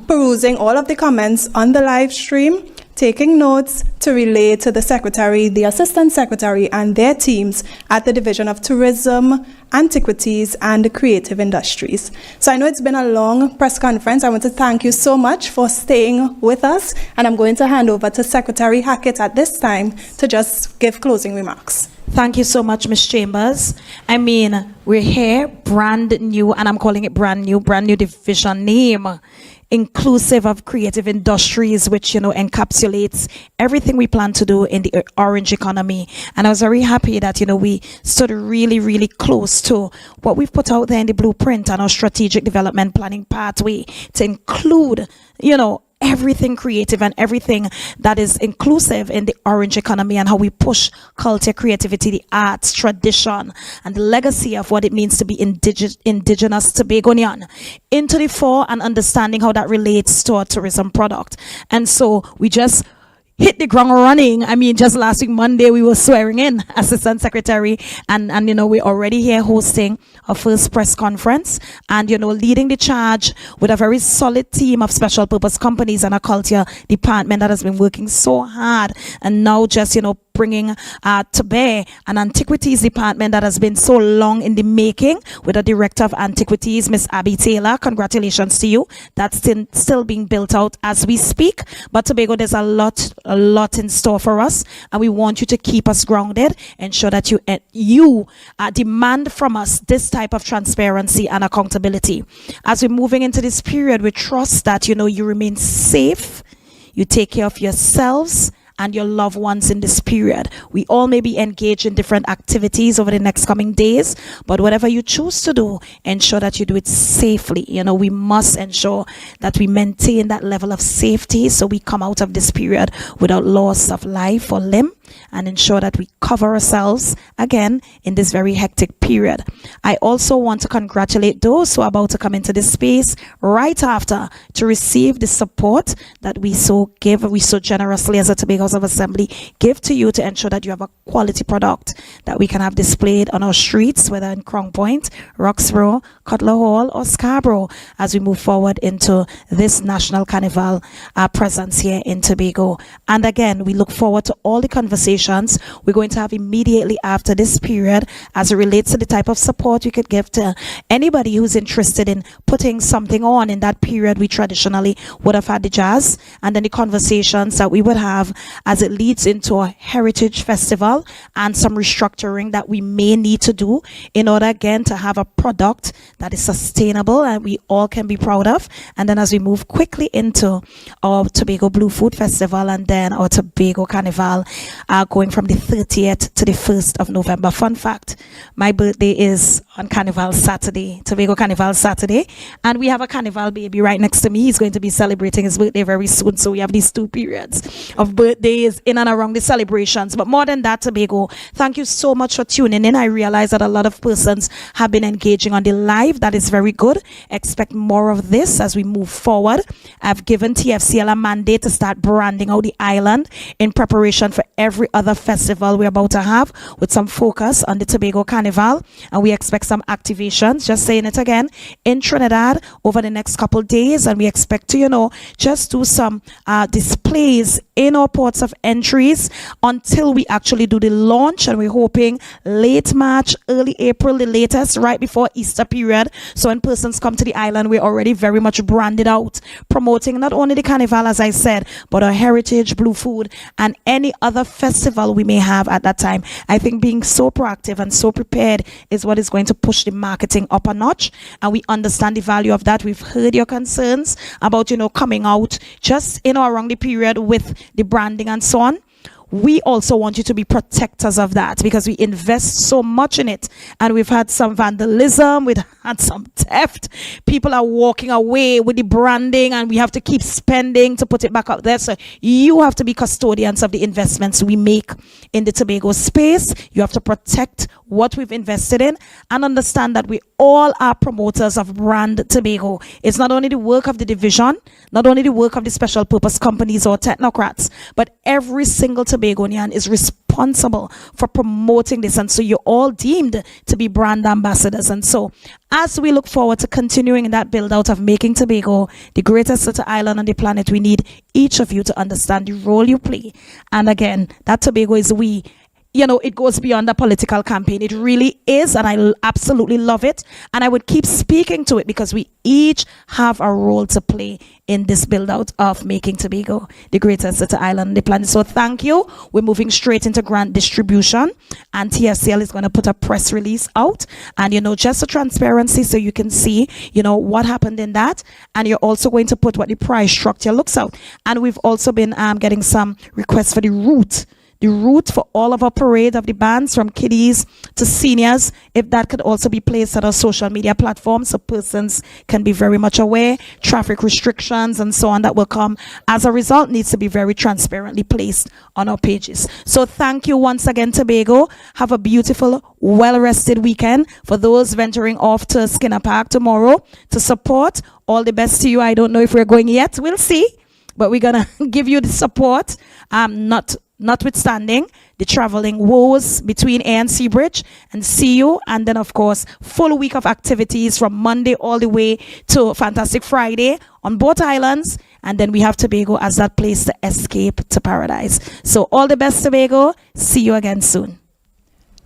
perusing all of the comments on the live stream, taking notes to relay to the secretary, the assistant secretary, and their teams at the Division of Tourism, Antiquities, and Creative Industries. So I know it's been a long press conference. I want to thank you so much for staying with us, and I'm going to hand over to Secretary Hackett at this time to just give closing remarks. Thank you so much, Ms. Chambers. I mean, we're here, brand new, and I'm calling it brand new division name, inclusive of creative industries, which, you know, encapsulates everything we plan to do in the orange economy. And I was very happy that, you know, we stood really, really close to what we've put out there in the blueprint and our strategic development planning pathway to include, you know, everything creative and everything that is inclusive in the orange economy, and how we push culture, creativity, the arts, tradition, and the legacy of what it means to be indigenous Tobagonian into the fore, and understanding how that relates to our tourism product. And so we just hit the ground running. I mean, just last week, Monday, we were swearing in Assistant Secretary, and you know, we're already here hosting our first press conference, and, you know, leading the charge with a very solid team of special purpose companies and a culture department that has been working so hard, and now just, you know, bringing to bear an antiquities department that has been so long in the making with a director of antiquities, Miss Abby Taylor. Congratulations to you. That's still being built out as we speak. But Tobago, there's a lot in store for us, and we want you to keep us grounded, ensure that you demand from us this type of transparency and accountability. As we're moving into this period, we trust that, you remain safe, you take care of yourselves and your loved ones in this period. We all may be engaged in different activities over the next coming days, but whatever you choose to do, ensure that you do it safely. We must ensure that we maintain that level of safety so we come out of this period without loss of life or limb, and ensure that we cover ourselves again in this very hectic period. I also want to congratulate those who are about to come into this space right after to receive the support that we so generously as a Tobago House of Assembly give to you to ensure that you have a quality product that we can have displayed on our streets, whether in Crown Point, Roxborough, Cutler Hall, or Scarborough, as we move forward into this National Carnival presence here in Tobago. And again, we look forward to all the conversations we're going to have immediately after this period as it relates to the type of support you could give to anybody who's interested in putting something on in that period. We traditionally would have had the jazz, and then the conversations that we would have as it leads into a heritage festival and some restructuring that we may need to do in order again to have a product that is sustainable and we all can be proud of. And then as we move quickly into our Tobago Blue Food Festival and then our Tobago Carnival, going from the 30th to the 1st of November. Fun fact, my birthday is on Carnival Saturday, Tobago Carnival Saturday, and we have a Carnival baby right next to me. He's going to be celebrating his birthday very soon, so we have these 2 periods of birthdays in and around the celebrations. But more than that, Tobago, thank you so much for tuning in. I realize that a lot of persons have been engaging on the live. That is very good. Expect more of this as we move forward. I've given TFCL a mandate to start branding out the island in preparation for every other festival we're about to have, with some focus on the Tobago Carnival, and we expect some activations, just saying it again, in Trinidad over the next couple days, and we expect to just do some displays in our ports of entries until we actually do the launch, and we're hoping late March, early April, the latest, right before Easter period. So when persons come to the island, we're already very much branded out, promoting not only the Carnival, as I said, but our heritage, blue food, and any other festival we may have at that time. I think being so proactive and so prepared is what is going to push the marketing up a notch, and we understand the value of that. We've heard your concerns about coming out just around the period with the branding and so on. We also want you to be protectors of that because we invest so much in it, and we've had some vandalism, we've had some theft. People are walking away with the branding, and we have to keep spending to put it back up there. So you have to be custodians of the investments we make in the Tobago space. You have to protect what we've invested in and understand that we all are promoters of brand Tobago. It's not only the work of the division, not only the work of the special purpose companies or technocrats, but every single Tobagonian is responsible for promoting this, and so you're all deemed to be brand ambassadors. And so as we look forward to continuing that build out of making Tobago the greatest little island on the planet, we need each of you to understand the role you play. And again, that Tobago is we. It goes beyond a political campaign. It really is, and I absolutely love it. And I would keep speaking to it because we each have a role to play in this build-out of making Tobago the greatest little island on the planet. So thank you. We're moving straight into grant distribution, and TFCL is going to put a press release out, and just a transparency so you can see what happened in that, and you're also going to put what the price structure looks out. And we've also been getting some requests for the route for all of our parade of the bands, from kiddies to seniors, if that could also be placed on our social media platforms so persons can be very much aware. Traffic restrictions and so on that will come as a result needs to be very transparently placed on our pages. So thank you once again, Tobago. Have a beautiful, well-rested weekend. For those venturing off to Skinner Park tomorrow to support, all the best to you. I don't know if we're going yet. We'll see. But we're going to give you the support, notwithstanding the traveling woes between A and C Bridge and CU, and then of course full week of activities from Monday all the way to Fantastic Friday on both islands, and then we have Tobago as that place to escape to paradise. So all the best, Tobago. See you again soon.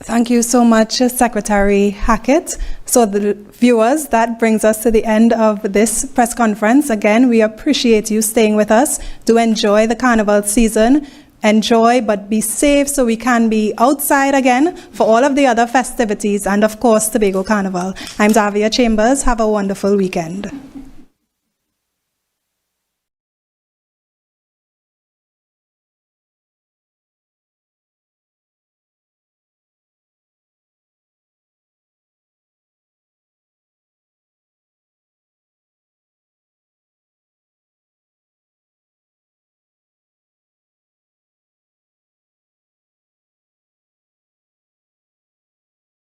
Thank you so much, Secretary Hackett. So the viewers, that brings us to the end of this press conference. Again, we appreciate you staying with us. Do enjoy the Carnival season. Enjoy, but be safe so we can be outside again for all of the other festivities and, of course, Tobago Carnival. I'm Davia Chambers. Have a wonderful weekend.